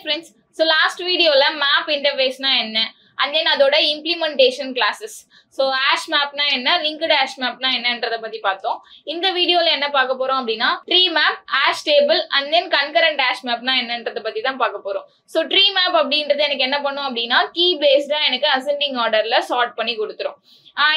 friends. So last video la map interface na enna and then adoda implementation classes. So hash map na enna, linked hash map na enna endradha pathi paathom. Indha video la enna paaka porom appadina tree map, hash table and then concurrent hash map na enna endradha pathi dhaan paaka porom. So tree map அப்படின்றது எனக்கு என்ன பண்ணும் அப்படினா key based எனக்கு ascending order ல sort பண்ணி கொடுத்துரும்.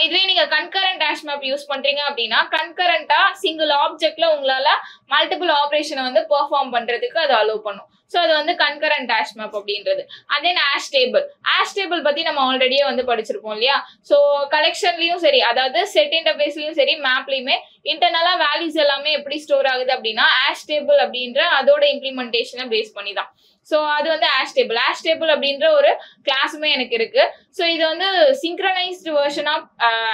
இதுவே நீங்க concurrent hash map யூஸ் பண்றீங்க அப்படினா concurrent-ஆ single object-ல உங்களால multiple operation வந்து perform பண்றதுக்கு அது allow பண்ணும். So அது வந்து concurrent hash map அப்படின்றது. And then hash table. Hash table பத்தி நம்ம ஆல்ரெடியே வந்து படிச்சிருப்போம் இல்லையா? So collectionலயும் சரி, அதாவது set interface-லயும் சரி, map-லயுமே இன்டர்னலா வேல்யூஸ் எல்லாமே எப்படி ஸ்டோர் ஆகுது அப்படினா hash table அப்படின்ற அதோட implementation-ஐ பேஸ் பண்ணி தான். So அது வந்து hash table. Hash table அப்படின்ற ஒரு கிளாஸுமே எனக்கு இருக்கு. So இது வந்து synchronized version of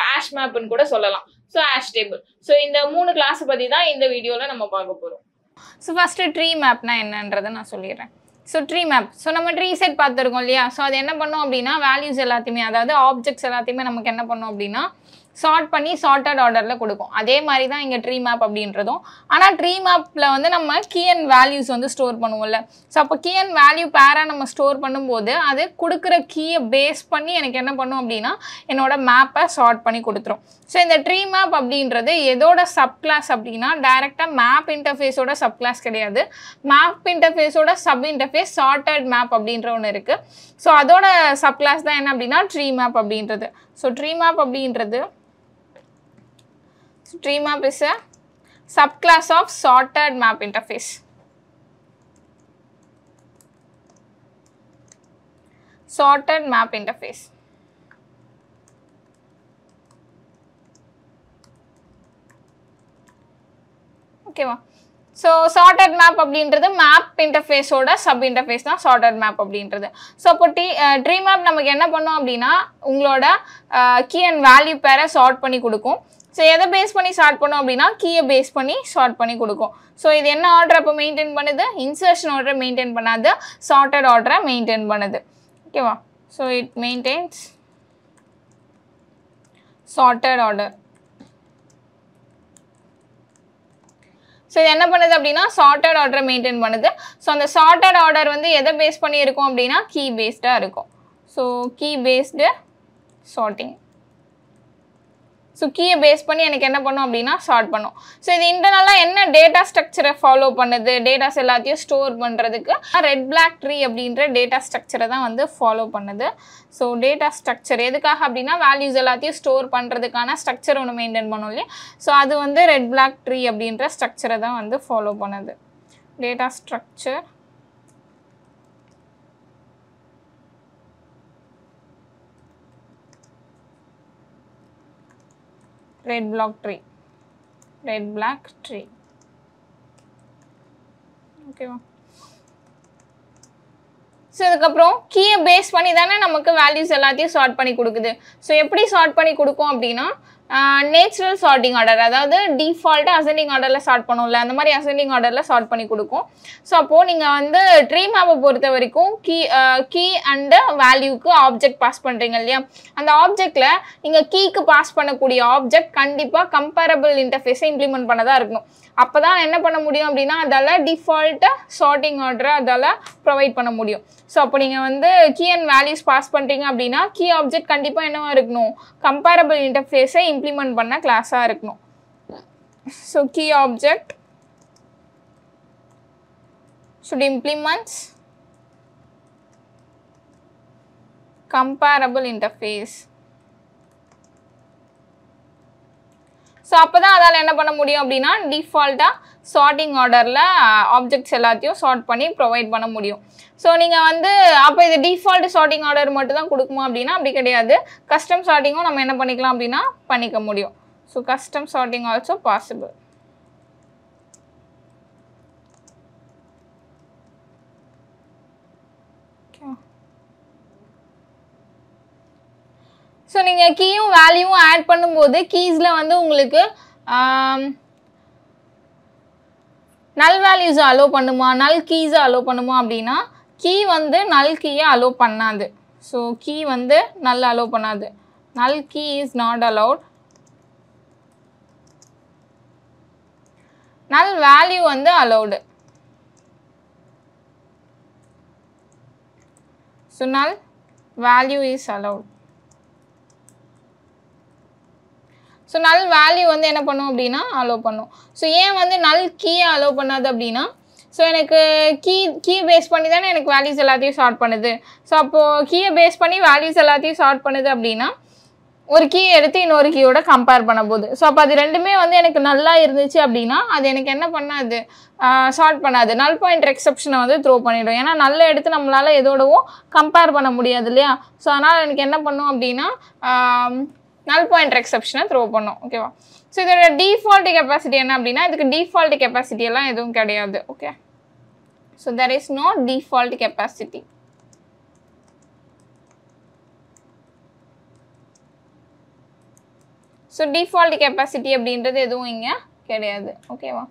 hash map ன்னு கூட சொல்லலாம். So hash table. So இந்த மூணு கிளாஸ் பத்தி தான் இந்த வீடியோல நம்ம பார்க்க போறோம். So first tree map னா என்னன்றதை நான் சொல்லிடுறேன். So tree map. So நம்ம tree set பார்த்திருக்கோம் இல்லையா? So அது என்ன பண்ணும் அப்படின்னா values எல்லாத்தையுமே, அதாவது ஆப்ஜெக்ட்ஸ் எல்லாத்தையுமே நமக்கு என்ன பண்ணும் அப்படின்னா சார்ட் பண்ணி சார்ட்டட் ஆர்டர்ல கொடுக்கும். அதே மாதிரி தான் இங்க ட்ரீ மேப் அப்படின்றதும். ஆனா ட்ரீ மேப்ல வந்து நம்ம கீ அண்ட் வேல்யூஸ் வந்து ஸ்டோர் பண்ணுவோம்ல. ஸோ அப்போ கீ அண்ட் வேல்யூ பேரா நம்ம ஸ்டோர் பண்ணும்போது அது கொடுக்குற கீயை பேஸ் பண்ணி எனக்கு என்ன பண்ணும் அப்படின்னா என்னோட மேப்பை சார்ட் பண்ணி கொடுத்துரும். ஸோ இந்த ட்ரீ மேப் அப்படின்றது எதோட சப் கிளாஸ் அப்படின்னா டைரக்டா மேப் இன்டர்ஃபேஸோட சப் கிளாஸ் கிடையாது. மேப் இன்டர்ஃபேஸோட சப் இன்டர்ஃபேஸ் சார்ட்டட் மேப் அப்படின்ற ஒன்று இருக்கு. ஸோ அதோட சப் கிளாஸ் தான் என்ன அப்படின்னா ட்ரீ மேப் அப்படின்றது. ஸோ ட்ரீ மேப் அப்படின்றது tree map is a subclass of sorted map interface. Sorted map interface. Okay va. So sorted map அப்படின்றது map interface ஓட sub interface தான் sorted map அப்படின்றது. So அப்போ tree map நமக்கு என்ன பண்ணும் அப்படின்னா உங்களோட key and value pair sort பண்ணி கொடுக்கும். ஸோ எதை பேஸ் பண்ணி சார்ட் பண்ணோம் அப்படின்னா கீயை பேஸ் பண்ணி சார்ட் பண்ணி கொடுக்கும். ஸோ இது என்ன ஆர்டர் அப்போ மெயின்டைன் பண்ணுது? இன்சர்ஷன் ஆர்டரை மெயின்டைன் பண்ணாது, சார்ட்டட் ஆர்டரை மெயின்டைன் பண்ணுது. ஓகேவா? So it maintains sorted order. So இது என்ன பண்ணுது அப்படின்னா சார்ட்டட் ஆர்டரை மெயின்டைன் பண்ணுது. ஸோ அந்த சார்ட்டட் ஆர்டர் வந்து எதை பேஸ் பண்ணி இருக்கும் அப்படின்னா கீ பேஸ்டாக இருக்கும். So key based sorting. So கீயை பேஸ் பண்ணி எனக்கு என்ன பண்ணும் அப்படின்னா சார்ட் பண்ணும். ஸோ இது இன்டர்னலாக என்ன டேட்டா ஸ்ட்ரக்சரை ஃபாலோ பண்ணுது, டேட்டாஸ் எல்லாத்தையும் ஸ்டோர் பண்ணுறதுக்கு ரெட் பிளாக் ட்ரீ அப்படின்ற டேட்டா ஸ்ட்ரக்சரை தான் வந்து ஃபாலோ பண்ணுது. ஸோ டேட்டா ஸ்ட்ரக்சர் எதுக்காக அப்படின்னா வேல்யூஸ் எல்லாத்தையும் ஸ்டோர் பண்ணுறதுக்கான ஸ்ட்ரக்சர் ஒன்று மெயின்டைன் பண்ணும் இல்லையா? ஸோ அது வந்து ரெட் பிளாக் ட்ரீ அப்படின்ற ஸ்ட்ரக்சரை தான் வந்து ஃபாலோ பண்ணுது. Data structure red block tree. Okay va. So இதுக்கப்புறம் கீயை பேஸ் பண்ணி தானே நமக்கு வேல்யூஸ் எல்லாத்தையும் சார்ட் பண்ணி கொடுக்குது. ஸோ எப்படி சார்ட் பண்ணி கொடுக்கும் அப்படின்னா நேச்சுரல் சார்ட்டிங் ஆர்டர், அதாவது டிஃபால்ட்டாக அசெண்டிங் ஆர்டரில் சார்ட் பண்ணும்ல, அந்த மாதிரி அசெண்டிங் ஆர்டரில் சார்ட் பண்ணி கொடுக்கும். ஸோ அப்போது நீங்கள் வந்து ட்ரீ மேப்பை பொறுத்த வரைக்கும் கீ அண்டு வேல்யூக்கு ஆப்ஜெக்ட் பாஸ் பண்ணுறீங்க இல்லையா? அந்த ஆப்ஜெக்டில் நீங்கள் கீக்கு பாஸ் பண்ணக்கூடிய ஆப்ஜெக்ட் கண்டிப்பாக கம்பேரபிள் இன்டர்ஃபேஸை இம்ப்ளிமெண்ட் பண்ணதாக இருக்கணும். அப்போ தான் என்ன பண்ண முடியும் அப்படின்னா அதால் டிஃபால்ட்டாக சார்ட்டிங் ஆர்டரை அதால் ப்ரொவைட் பண்ண முடியும். ஸோ அப்போ நீங்கள் வந்து கீ அண்ட் வேல்யூஸ் பாஸ் பண்ணுறீங்க அப்படின்னா கீ ஆப்ஜெக்ட் கண்டிப்பாக என்னவா இருக்கணும்? கம்பேரபிள் இன்டர்ஃபேஸை இம்ப்ளிமெண்ட் பண்ண கிளாஸாக இருக்கணும். So key object should implement comparable interface. So அப்போ தான் அதால் என்ன பண்ண முடியும் அப்படின்னா டிஃபால்ட்டாக சார்ட்டிங் ஆர்டரில் ஆப்ஜெக்ட்ஸ் எல்லாத்தையும் சார்ட் பண்ணி ப்ரொவைட் பண்ண முடியும். ஸோ நீங்கள் வந்து அப்போ இது டிஃபால்ட் சார்ட்டிங் ஆர்டர் மட்டும் தான் கொடுக்குமா அப்படின்னா அப்படி கிடையாது. கஸ்டம் சார்ட்டிங்கும் நம்ம என்ன பண்ணிக்கலாம் அப்படின்னா பண்ணிக்க முடியும். So custom sorting also possible. So நீங்கள் கீயும் வேல்யூவும் ஆட் பண்ணும்போது கீஸில் வந்து உங்களுக்கு நல் வேல்யூஸை அலோவ் பண்ணுமா, நல் கீஸை அலோவ் பண்ணுமா அப்படின்னா கீ வந்து நல் கீயை அலோவ் பண்ணாது. ஸோ கீ வந்து நல் அலோவ் பண்ணாது. Null key is not allowed. Null value வந்து allowed. So null value is allowed. So null value வந்து என்ன பண்ணும் அப்படின்னா allow பண்ணும். So ஏன் வந்து null key allow பண்ணாது அப்படின்னா ஸோ எனக்கு கீ பேஸ் பண்ணி தானே எனக்கு வேல்யூஸ் எல்லாத்தையும் சார்ட் பண்ணுது. ஸோ அப்போது கீயை பேஸ் பண்ணி வேல்யூஸ் எல்லாத்தையும் சார்ட் பண்ணுது அப்படின்னா ஒரு கீ எடுத்து இன்னொரு கீயோட கம்பேர் பண்ண போகுது. ஸோ அப்போ அது ரெண்டுமே வந்து எனக்கு நல்லா இருந்துச்சு அப்படின்னா அது எனக்கு என்ன பண்ணாது, சார்ட் பண்ணாது, நல் பாயிண்டர் எக்ஸப்ஷனை வந்து த்ரோ பண்ணிடும். ஏன்னா நல்ல எடுத்து நம்மளால் எதோடவும் கம்பேர் பண்ண முடியாது இல்லையா. ஸோ அதனால் எனக்கு என்ன பண்ணும் அப்படின்னா நல் பாயிண்டர் எக்ஸப்ஷனை த்ரோ பண்ணும். ஓகேவா. ஸோ இதோட டிஃபால்ட் கெப்பாசிட்டி என்ன அப்படின்னா இதுக்கு டிஃபால்ட் கெப்பாசிட்டி எல்லாம் எதுவும் கிடையாது. Okay. So there is no default capacity. So default capacity அப்படின்றது எதுவும் இங்கே கிடையாது. ஓகேவா.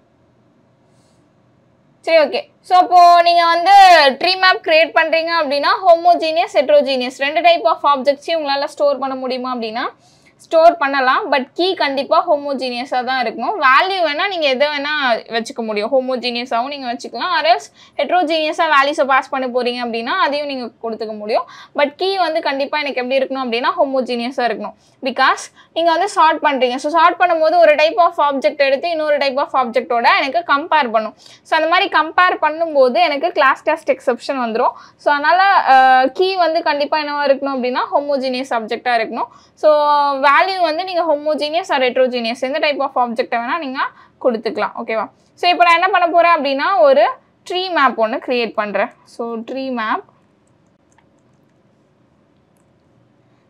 சரி, ஓகே. ஸோ அப்போது நீங்கள் வந்து ட்ரீ மேப் கிரியேட் பண்ணுறீங்க அப்படின்னா ஹோமோஜீனியஸ் ஹெட்ரோஜீனியஸ் 2 டைப் ஆஃப் ஆப்ஜெக்ட்ஸையும் உங்களால் ஸ்டோர் பண்ண முடியுமா அப்படின்னா ஸ்டோர் பண்ணலாம். பட் கீ கண்டிப்பாக ஹோமோஜீனியஸாக தான் இருக்கணும். வேல்யூ வேணால் நீங்கள் எதை வேணால் வச்சுக்க முடியும். ஹோமோஜீனியஸாகவும் நீங்கள் வச்சுக்கலாம். அரேஸ் ஹெட்ரோஜீனியஸாக வேல்யூஸை பாஸ் பண்ண போகிறீங்க அப்படின்னா அதையும் நீங்கள் கொடுத்துக்க முடியும். பட் கீ வந்து கண்டிப்பாக எனக்கு எப்படி இருக்கணும் அப்படின்னா ஹோமோஜீனியஸாக இருக்கணும். பிகாஸ் நீங்கள் வந்து சார்ட் பண்ணுறீங்க. ஸோ சார்ட் பண்ணும்போது ஒரு டைப் ஆஃப் ஆப்ஜெக்ட் எடுத்து இன்னொரு டைப் ஆஃப் ஆப்ஜெக்டோட எனக்கு கம்பேர் பண்ணும். ஸோ அந்த மாதிரி கம்பேர் பண்ணும்போது எனக்கு கிளாஸ் டெஸ்ட் எக்ஸப்ஷன் வந்துடும். ஸோ அதனால் கீ வந்து கண்டிப்பாக என்னவாக இருக்கணும் அப்படின்னா ஹோமோஜீனியஸ் ஆப்ஜெக்டாக இருக்கணும். ஸோ வேல்யூ வந்து நீங்கள் ஹோமோஜீனியஸ் ஆர் ஹெட்ரோஜீனியஸ் எந்த டைப் ஆஃப் ஆப்ஜெக்டை வேணால் நீங்கள் கொடுத்துக்கலாம். ஓகேவா. ஸோ இப்போ நான் என்ன பண்ண போகிறேன் அப்படின்னா ஒரு ட்ரீ மேப் ஒன்று க்ரியேட் பண்ணுறேன். So tree map.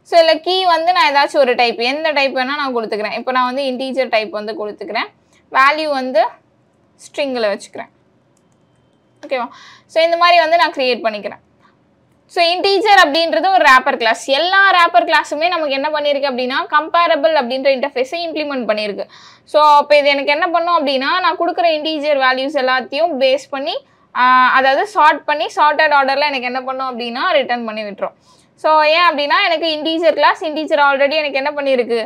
ஸோ இதில் கீ வந்து நான் ஏதாச்சும் ஒரு டைப் எந்த டைப் வேணால் நான் கொடுத்துக்கிறேன். இப்போ நான் வந்து இன்டீஜர் டைப் வந்து கொடுத்துக்கிறேன். வேல்யூ வந்து ஸ்ட்ரிங்கில் வச்சுக்கிறேன். ஓகேவா. ஸோ இந்த மாதிரி வந்து நான் க்ரியேட் பண்ணிக்கிறேன். ஸோ இன்டீஜர் அப்படின்றது ஒரு ரேப்பர் கிளாஸ். எல்லா ரேப்பர் கிளாஸுமே நமக்கு என்ன பண்ணியிருக்கு அப்படின்னா கம்பேரபிள் அப்படின்ற இன்டர்ஃபேஸை இம்ப்ளிமெண்ட் பண்ணியிருக்கு. ஸோ அப்போ இது எனக்கு என்ன பண்ணும் அப்படின்னா நான் கொடுக்குற இன்டீஜர் வேல்யூஸ் எல்லாத்தையும் பேஸ் பண்ணி அதாவது சார்ட் பண்ணி சார்ட்டட் ஆர்டரில் எனக்கு என்ன பண்ணும் அப்படின்னா ரிட்டர்ன் பண்ணி விட்டுரும். ஸோ ஏன் அப்படின்னா எனக்கு இன்டீஜர் கிளாஸ் இன்டீஜர் ஆல்ரெடி எனக்கு என்ன பண்ணியிருக்கு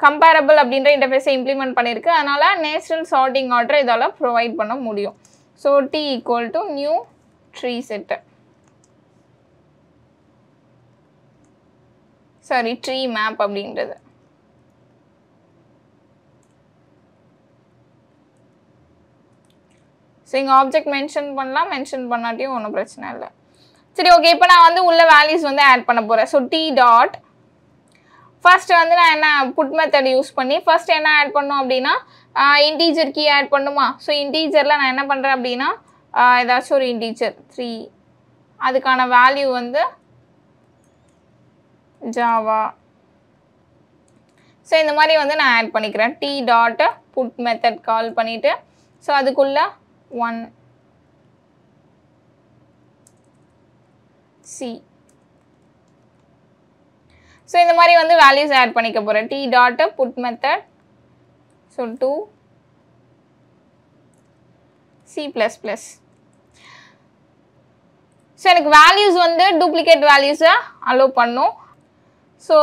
கம்பேரபிள் அப்படின்ற இன்டர்ஃபேஸை இம்ப்ளிமெண்ட் பண்ணியிருக்கு. அதனால் நேச்சுரல் சார்ட்டிங் ஆர்டர் இதால் ப்ரொவைட் பண்ண முடியும். So T equal to new tree set, sorry tree map அப்படின்றது. ஸோ இங்கே ஆப்ஜெக்ட் மென்ஷன் பண்ணலாம், மென்ஷன் பண்ணாட்டியும் ஒன்றும் பிரச்சனை இல்லை. சரி, ஓகே. இப்போ நான் வந்து உள்ள வேல்யூஸ் வந்து ஆட் பண்ண போகிறேன். ஸோ டி டாட் ஃபர்ஸ்ட் வந்து நான் என்ன புட் மெத்தட் யூஸ் பண்ணி ஃபர்ஸ்ட் என்ன ஆட் பண்ணோம் அப்படின்னா இன்டீஜர் கீ ஆட் பண்ணுமா. ஸோ இன்டீஜரில் நான் என்ன பண்ணுறேன் அப்படின்னா ஏதாச்சும் ஒரு இன்டீஜர் 3 அதுக்கான வேல்யூ வந்து ஜாவா. ஸோ இந்த மாதிரி வந்து நான் ஆட் பண்ணிக்கிறேன். T dot put method call பண்ணிவிட்டு ஸோ அதுக்குள்ள 1 C. ஸோ இந்த மாதிரி வந்து வேல்யூஸ் ஆட் பண்ணிக்க போகிறேன். T dot put method so 2 C++. So எனக்கு வேல்யூஸ் வந்து டூப்ளிகேட் வேல்யூஸை அலோவ் பண்ணும். ஸோ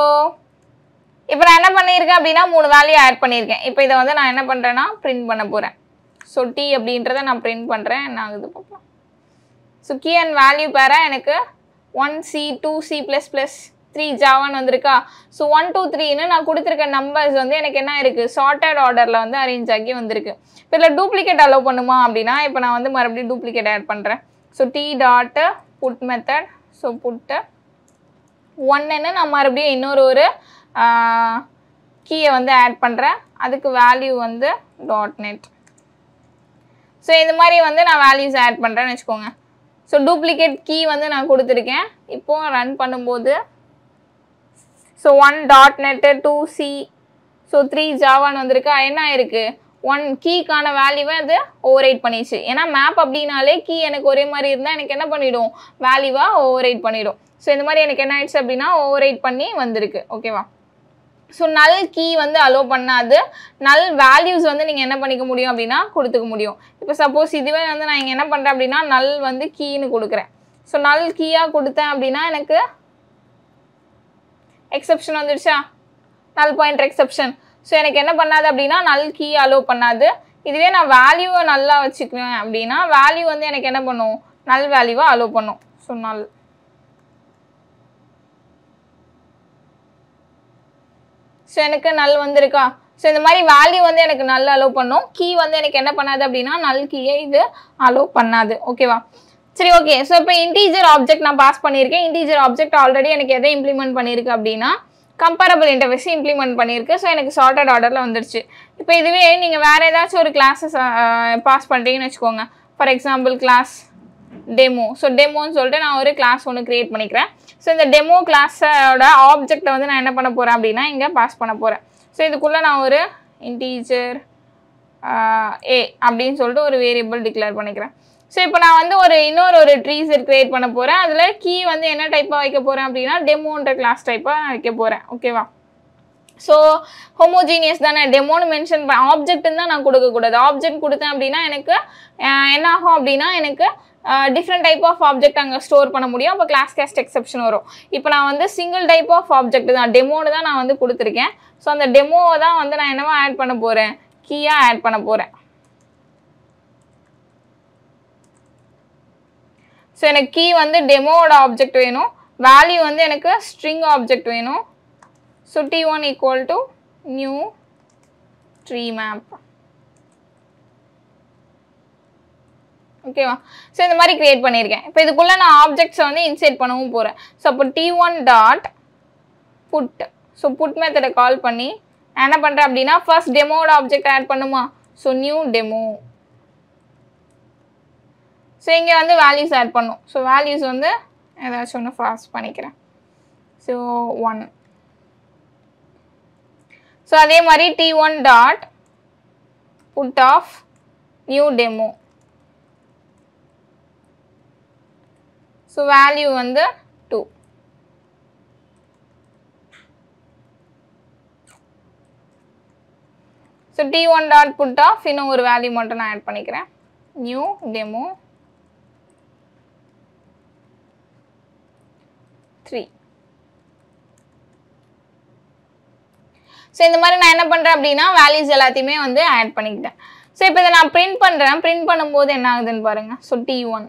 இப்போ நான் என்ன பண்ணியிருக்கேன் அப்படின்னா 3 வேல்யூ ஆட் பண்ணியிருக்கேன். இப்போ இதை வந்து நான் என்ன பண்ணுறேன்னா பிரிண்ட் பண்ண போகிறேன். ஸோ டி அப்படின்றத நான் பிரிண்ட் பண்ணுறேன். என்ன ஆகுது பார்க்கலாம். ஸோ கீ அண்ட் வேல்யூ பேரா எனக்கு 1C 2C++ 3 ஜாவான்னு வந்திருக்கா. ஸோ 1 2 3ன்னு நான் கொடுத்துருக்க நம்பர்ஸ் வந்து எனக்கு என்ன இருக்குது சார்ட்டட் ஆர்டரில் வந்து அரேஞ்ச் ஆகி வந்திருக்கு. இப்போ இதில் டூப்ளிகேட் அலோவ் பண்ணுமா அப்படின்னா இப்போ நான் வந்து மறுபடியும் டூப்ளிகேட் ஆட் பண்ணுறேன். So D dot put method so put 1ன்னு நான் மறுபடியும் இன்னொரு ஒரு கீயை வந்து ஆட் பண்ணுறேன். அதுக்கு வேல்யூ வந்து .net. ஸோ இந்த மாதிரி வந்து நான் வேல்யூஸ் ஆட் பண்ணுறேன்னு வச்சுக்கோங்க. ஸோ டூப்ளிகேட் கீ வந்து நான் கொடுத்துருக்கேன். இப்போது ரன் பண்ணும்போது ஸோ 1.net 2C ஸோ 3 ஜாவான்னு வந்திருக்கா. என்ன ஆயிருக்கு 1 கீக்கான வேல்யூவை அது ஓவர்ரைட் பண்ணிடுச்சு. ஏன்னா மேப் அப்படின்னாலே கீ எனக்கு ஒரே மாதிரி இருந்தால் எனக்கு என்ன பண்ணிவிடும் வேல்யூவாக ஓவர்ரைட் பண்ணிவிடும். ஸோ இந்த மாதிரி எனக்கு என்ன ஆயிடுச்சு அப்படின்னா ஓவர்ரைட் பண்ணி வந்திருக்கு. ஓகேவா. ஸோ நல் கீ வந்து அலோவ் பண்ணாது. நல் வேல்யூஸ் வந்து நீங்கள் என்ன பண்ணிக்க முடியும் அப்படின்னா கொடுத்துக்க முடியும். இப்போ சப்போஸ் இதுவே வந்து நான் இங்கே என்ன பண்ணுறேன் அப்படின்னா நல் வந்து கீன்னு கொடுக்குறேன். ஸோ நல் கீயாக கொடுத்தேன் அப்படின்னா எனக்கு எக்ஸப்ஷன் வந்துடுச்சா நல் பாயிண்டர் எக்ஸப்ஷன். ஸோ எனக்கு என்ன பண்ணாது அப்படின்னா நல் கீ அலோவ் பண்ணாது. இதுவே நான் வேல்யூவை நல்லா வச்சுக்குவேன் அப்படின்னா வேல்யூ வந்து எனக்கு என்ன பண்ணும் நல் வேல்யூவை அலோவ் பண்ணும். ஸோ நல் ஸோ எனக்கு நல் வந்திருக்கா. ஸோ இந்த மாதிரி வேல்யூ வந்து எனக்கு நல் அலோவ் பண்ணும். கீ வந்து எனக்கு என்ன பண்ணாது அப்படின்னா நல் கீயை இது அலோவ் பண்ணாது. ஓகேவா? சரி, ஓகே. ஸோ இப்போ இன்டீஜர் ஆப்ஜெக்ட் நான் பாஸ் பண்ணியிருக்கேன். இன்டீஜர் ஆப்ஜெக்ட் ஆல்ரெடி எனக்கு எதை இம்ப்ளிமெண்ட் பண்ணியிருக்கு அப்படின்னா கம்பேரபிள் இன்டர்ஃபேஸ் இம்ப்ளிமெண்ட் பண்ணியிருக்கு. ஸோ எனக்கு சார்ட்டட் ஆர்டரில் வந்துடுச்சு. இப்போ இதுவே நீங்கள் வேறு ஏதாச்சும் ஒரு கிளாஸஸ் பாஸ் பண்ணுறீங்கன்னு வச்சுக்கோங்க. For example class demo. So டெமோன்னு சொல்லிட்டு நான் ஒரு கிளாஸ் ஒன்று க்ரியேட் பண்ணிக்கிறேன். ஸோ இந்த டெமோ கிளாஸோட ஆப்ஜெக்டை வந்து நான் என்ன பண்ண போகிறேன் அப்படின்னா இங்கே பாஸ் பண்ண போகிறேன். ஸோ இதுக்குள்ளே நான் ஒரு இன்டீஜர் ஏ அப்படின்னு சொல்லிட்டு ஒரு வேரியபிள் டிக்ளேர் பண்ணிக்கிறேன். ஸோ இப்போ நான் வந்து இன்னொரு ட்ரீஸர் க்ரியேட் பண்ண போகிறேன். அதில் கீ வந்து என்ன டைப்பாக வைக்க போகிறேன் அப்படின்னா டெமோன்ற கிளாஸ் டைப்பாக நான் வைக்க போகிறேன். ஓகேவா? ஸோ ஹோமோஜீனியஸ் தானே, டெமோன்னு மென்ஷன் ஆப்ஜெக்ட்னு தான் நான் கொடுக்கக்கூடாது. ஆப்ஜெக்ட் கொடுத்தேன் அப்படின்னா எனக்கு என்ன ஆகும் அப்படின்னா எனக்கு டிஃப்ரெண்ட் டைப் ஆஃப் ஆப்ஜெக்ட் அங்கே ஸ்டோர் பண்ண முடியும். அப்போ கிளாஸ் கேஸ்ட் எக்ஸெப்ஷன் வரும். இப்போ நான் வந்து சிங்கிள் டைப் ஆஃப் ஆப்ஜெக்ட் தான் டெமோன்னு தான் நான் வந்து கொடுத்துருக்கேன். ஸோ அந்த டெமோவை தான் வந்து நான் என்னவா ஆட் பண்ண போகிறேன், கீயாக ஆட் பண்ண போகிறேன். ஸோ எனக்கு கீ வந்து டெமோவோட ஆப்ஜெக்ட் வேணும், வேல்யூ வந்து எனக்கு ஸ்ட்ரிங் ஆப்ஜெக்ட் வேணும். So t1 equal to new tree map. ஓகேவா? ஸோ இந்த மாதிரி க்ரியேட் பண்ணியிருக்கேன். இப்போ இதுக்குள்ளே நான் ஆப்ஜெக்ட்ஸை வந்து இன்சர்ட் பண்ணவும் போகிறேன். ஸோ அப்போ t1 dot put. So put மெத்தடை கால் பண்ணி நான் என்ன பண்ணுறேன் அப்படின்னா ஃபர்ஸ்ட் டெமோவோட ஆப்ஜெக்ட் ஆட் பண்ணுமா. So new demo. ஸோ இங்கே வந்து வேல்யூஸ் ஆட் பண்ணும். ஸோ வேல்யூஸ் வந்து ஏதாச்சும் ஒன்று பாஸ் பண்ணிக்கிறேன். ஸோ 1. ஸோ அதே மாதிரி t1 dot put of new demo. So value வந்து 2. So t1 dot put of இன்னும் ஒரு வேல்யூ மட்டும் நான் ஆட் பண்ணிக்கிறேன், நியூ டெமோ 3. ஸோ இந்த மாதிரி நான் என்ன பண்ணுறேன் அப்படின்னா வேல்யூஸ் எல்லாத்தையுமே வந்து ஆட் பண்ணிக்கிட்டேன். ஸோ இப்போ இதை நான் பிரிண்ட் பண்ணுறேன். பிரிண்ட் பண்ணும்போது என்ன ஆகுதுன்னு பாருங்கள். So t1.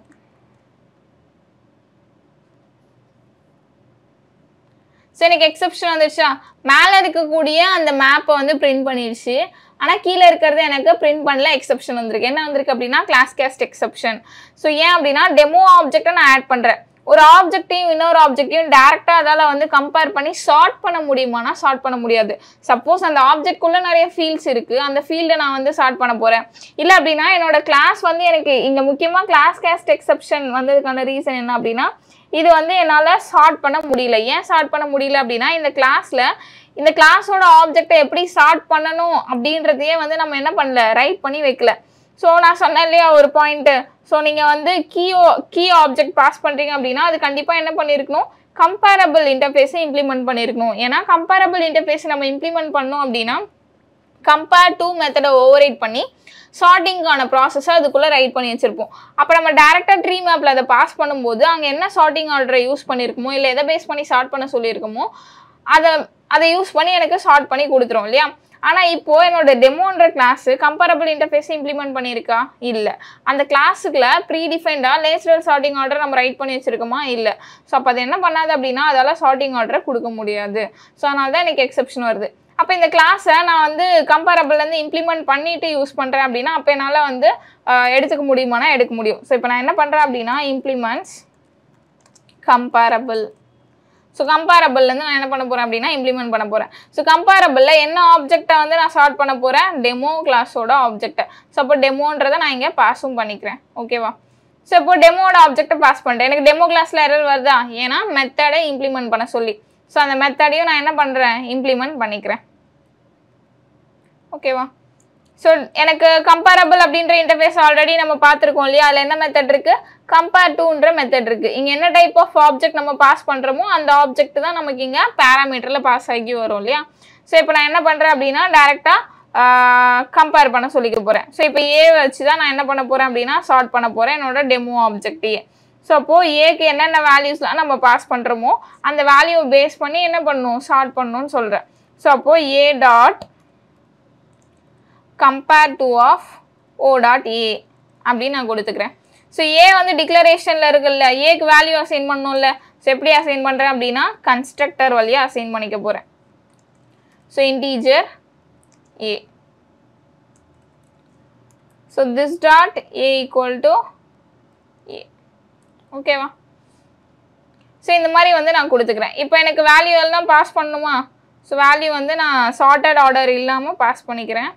ஸோ எனக்கு எக்ஸெப்ஷன் வந்துடுச்சா, மேலே இருக்கக்கூடிய அந்த மேப்பை வந்து பிரிண்ட் பண்ணிடுச்சு. ஆனால் கீழே இருக்கிறது எனக்கு பிரிண்ட் பண்ணல, எக்ஸெப்ஷன் வந்திருக்கு. என்ன வந்திருக்கு அப்படின்னா கிளாஸ் கேஸ்ட் எக்ஸெப்ஷன். ஸோ ஏன் அப்படின்னா டெமோ ஆப்ஜெக்டை நான் ஆட் பண்ணுறேன். ஒரு ஆப்ஜெக்டையும் இன்னொரு ஆப்ஜெக்டையும் டேரெக்டாக அதால் வந்து கம்பேர் பண்ணி சார்ட் பண்ண முடியுமானா சார்ட் பண்ண முடியாது. சப்போஸ் அந்த ஆப்ஜெக்ட்குள்ளே நிறைய ஃபீல்ட்ஸ் இருக்குது, அந்த ஃபீல்டை நான் வந்து சார்ட் பண்ண போகிறேன். இல்லை அப்படின்னா என்னோட கிளாஸ் வந்து எனக்கு இங்கே முக்கியமாக கிளாஸ் கேஸ்ட் எக்ஸெப்ஷன் வந்ததுக்கான ரீசன் என்ன அப்படின்னா இது வந்து என்னால் சார்ட் பண்ண முடியல. ஏன் சார்ட் பண்ண முடியல அப்படின்னா இந்த கிளாஸோட ஆப்ஜெக்டை எப்படி சார்ட் பண்ணணும் அப்படின்றதையே வந்து நம்ம என்ன பண்ணல, ரைட் பண்ணி வைக்கல. ஸோ நான் சொன்னேன் இல்லையா ஒரு பாயிண்ட்டு. ஸோ நீங்கள் வந்து கீ ஆப்ஜெக்ட் பாஸ் பண்ணுறீங்க அப்படின்னா அது கண்டிப்பாக என்ன பண்ணியிருக்கணும், கம்பேரபிள் இன்டர்ஃபேஸை இம்ப்ளிமெண்ட் பண்ணியிருக்கணும். ஏன்னா கம்பேரபிள் இன்டர்ஃபேஸை நம்ம இம்ப்ளிமெண்ட் பண்ணோம் அப்படின்னா கம்பேர் டு மெத்தடை ஓவர்ரைட் பண்ணி சார்ட்டிங்கான ப்ராசஸை அதுக்குள்ளே ரைட் பண்ணி வச்சுருப்போம். அப்போ நம்ம டேரெக்டாக ட்ரீ மேப்பில் அதை பாஸ் பண்ணும்போது அங்கே என்ன சார்ட்டிங் ஆர்டரை யூஸ் பண்ணியிருக்கோமோ இல்லை எதை பேஸ் பண்ணி சார்ட் பண்ண சொல்லியிருக்கோமோ அதை யூஸ் பண்ணி எனக்கு சார்ட் பண்ணி கொடுத்துரும் இல்லையா. ஆனால் இப்போது என்னோட டெமோன்ற கிளாஸு கம்பேரபிள் இன்டர்ஃபேஸை இம்ப்ளிமெண்ட் பண்ணியிருக்கா, இல்லை. அந்த கிளாஸுக்குள்ள ப்ரீடிஃபைண்டாக நேச்சுரல் சார்ட்டிங் ஆர்டர் நம்ம ரைட் பண்ணி வச்சுருக்கோமா, இல்லை. ஸோ அப்போ அது என்ன பண்ணாது அப்படின்னா அதால் சார்ட்டிங் ஆர்டரை கொடுக்க முடியாது. ஸோ அதனால தான் எனக்கு எக்ஸெப்ஷன் வருது. அப்போ இந்த கிளாஸை நான் வந்து கம்பேரபிள்லேருந்து இம்ப்ளிமெண்ட் பண்ணிவிட்டு யூஸ் பண்ணுறேன் அப்படின்னா அப்போ என்னால் வந்து எடுத்துக்க முடியுமானா எடுக்க முடியும். ஸோ இப்போ நான் என்ன பண்ணுறேன் அப்படின்னா இம்ப்ளிமெண்ட்ஸ் கம்பேரபிள். ஸோ கம்பேரபிள்லேருந்து நான் என்ன பண்ண போகிறேன் அப்படின்னா இம்ப்ளிமெண்ட் பண்ண போகிறேன். ஸோ கம்பேரபிளில் என்ன ஆப்ஜெக்டை வந்து நான் சார்ட் பண்ண போகிறேன், டெமோ கிளாஸோட ஆப்ஜெக்டை. ஸோ அப்போ டெமோன்றதை நான் இங்கே பாஸும் பண்ணிக்கிறேன். ஓகேவா? ஸோ இப்போ டெமோட ஆப்ஜெக்டை பாஸ் பண்ணிட்டேன். எனக்கு டெமோ கிளாஸில் எரர் வருதா, ஏன்னா மெத்தடை இம்ப்ளிமெண்ட் பண்ண சொல்லி. ஸோ அந்த மெத்தடையும் நான் என்ன பண்ணுறேன், இம்ப்ளிமெண்ட் பண்ணிக்கிறேன். ஓகேவா? ஸோ எனக்கு கம்பேரபிள் அப்படின்ற இன்டர்ஃபேஸ் ஆல்ரெடி நம்ம பார்த்துருக்கோம் இல்லையா. அதில் என்ன மெத்தட் இருக்குது, கம்பேர் டுன்ற மெத்தட் இருக்குது. இங்கே என்ன டைப் ஆஃப் ஆப்ஜெக்ட் நம்ம பாஸ் பண்ணுறோமோ அந்த ஆப்ஜெக்ட் தான் நமக்கு இங்கே பேராமீட்டரில் பாஸ் ஆகி வரும் இல்லையா. ஸோ இப்போ நான் என்ன பண்ணுறேன் அப்படின்னா டேரெக்டாக கம்பேர் பண்ண சொல்லிக்க போகிறேன். ஸோ இப்போ ஏ வச்சு தான் நான் என்ன பண்ண போகிறேன் அப்படின்னா சார்ட் பண்ண போகிறேன் என்னோட டெமோ ஆப்ஜெக்டையே. ஸோ அப்போது ஏக்கு என்னென்ன வேல்யூஸ்லாம் நம்ம பாஸ் பண்ணுறோமோ அந்த வேல்யூவை பேஸ் பண்ணி என்ன பண்ணணும், சார்ட் பண்ணணும்னு சொல்கிறேன். ஸோ அப்போது A dot compare to of o dot a அப்படின்னு நான் கொடுத்துக்கிறேன். ஸோ ஏ வந்து டிக்ளரேஷனில் இருக்குல்ல, ஏக்கு வேல்யூ அசைன் பண்ணணும்ல. ஸோ எப்படி அசைன் பண்ணுறேன் அப்படின்னா கன்ஸ்ட்ரக்டர் வழியாக அசைன் பண்ணிக்க போகிறேன். So integer a. So this dot a equal to a. Okay va? So இந்த மாதிரி வந்து நான் கொடுத்துக்கிறேன். இப்போ எனக்கு வேல்யூ எல்லாம் பாஸ் பண்ணணுமா? ஸோ வேல்யூ வந்து நான் சார்ட்டட் ஆர்டர் இல்லாமல் பாஸ் பண்ணிக்கிறேன்.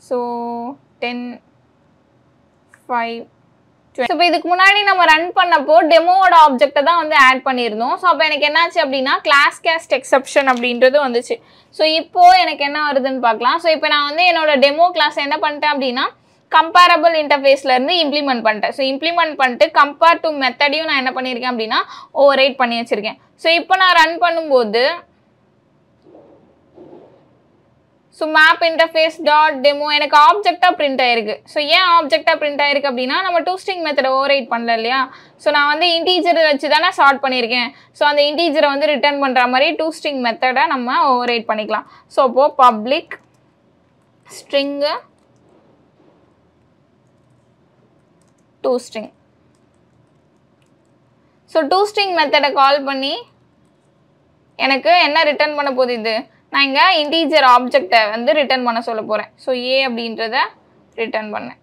ஸோ 10 5 20. ஸோ இப்போ இதுக்கு முன்னாடி நம்ம ரன் பண்ணப்போ டெமோவோட ஆப்ஜெக்டை தான் வந்து ஆட் பண்ணியிருந்தோம். ஸோ அப்போ எனக்கு என்னாச்சு அப்படின்னா கிளாஸ் கேஸ்ட் எக்ஸப்ஷன் அப்படின்றது வந்துச்சு. ஸோ இப்போது எனக்கு என்ன வருதுன்னு பார்க்கலாம். ஸோ இப்போ நான் வந்து என்னோட டெமோ கிளாஸ் என்ன பண்ணிட்டேன் அப்படின்னா கம்பேரபிள் இன்டர்ஃபேஸ்லேருந்து இம்ப்ளிமெண்ட் பண்ணிட்டேன். ஸோ இம்ப்ளிமெண்ட் பண்ணிட்டு கம்பேர் டு மெத்தடையும் நான் என்ன பண்ணியிருக்கேன் அப்படின்னா ஓவர் ரைட் பண்ணி வச்சுருக்கேன். ஸோ இப்போ நான் ரன் பண்ணும்போது so map interface dot demo எனக்கு ஆப்ஜெக்டாக பிரிண்ட் ஆயிருக்கு. ஸோ ஏன் ஆப்ஜெக்டாக பிரிண்ட் ஆயிருக்கு அப்படின்னா நம்ம டூஸ்ட்ரிங் மெத்தடை ஓவர் ரைட் பண்ணல இல்லையா. ஸோ நான் வந்து இன்டீஜர் வச்சு தானே சார்ட் பண்ணியிருக்கேன். ஸோ அந்த இன்டீஜரை வந்து ரிட்டர்ன் பண்ணுற மாதிரி டூஸ்ட்ரிங் மெத்தடை நம்ம ஓவர் ரைட் பண்ணிக்கலாம். ஸோ அப்போது பப்ளிக் ஸ்ட்ரிங்கு டூஸ்ட்ரிங். ஸோ டூஸ்ட்ரிங் மெத்தடை கால் பண்ணி எனக்கு என்ன ரிட்டர்ன் பண்ண போகுது இது நான் இங்கே இன்டீஜர் ஆப்ஜெக்டை வந்து ரிட்டர்ன் பண்ண சொல்ல போகிறேன். ஸோ ஏ அப்படின்றத ரிட்டர்ன் பண்ணேன்.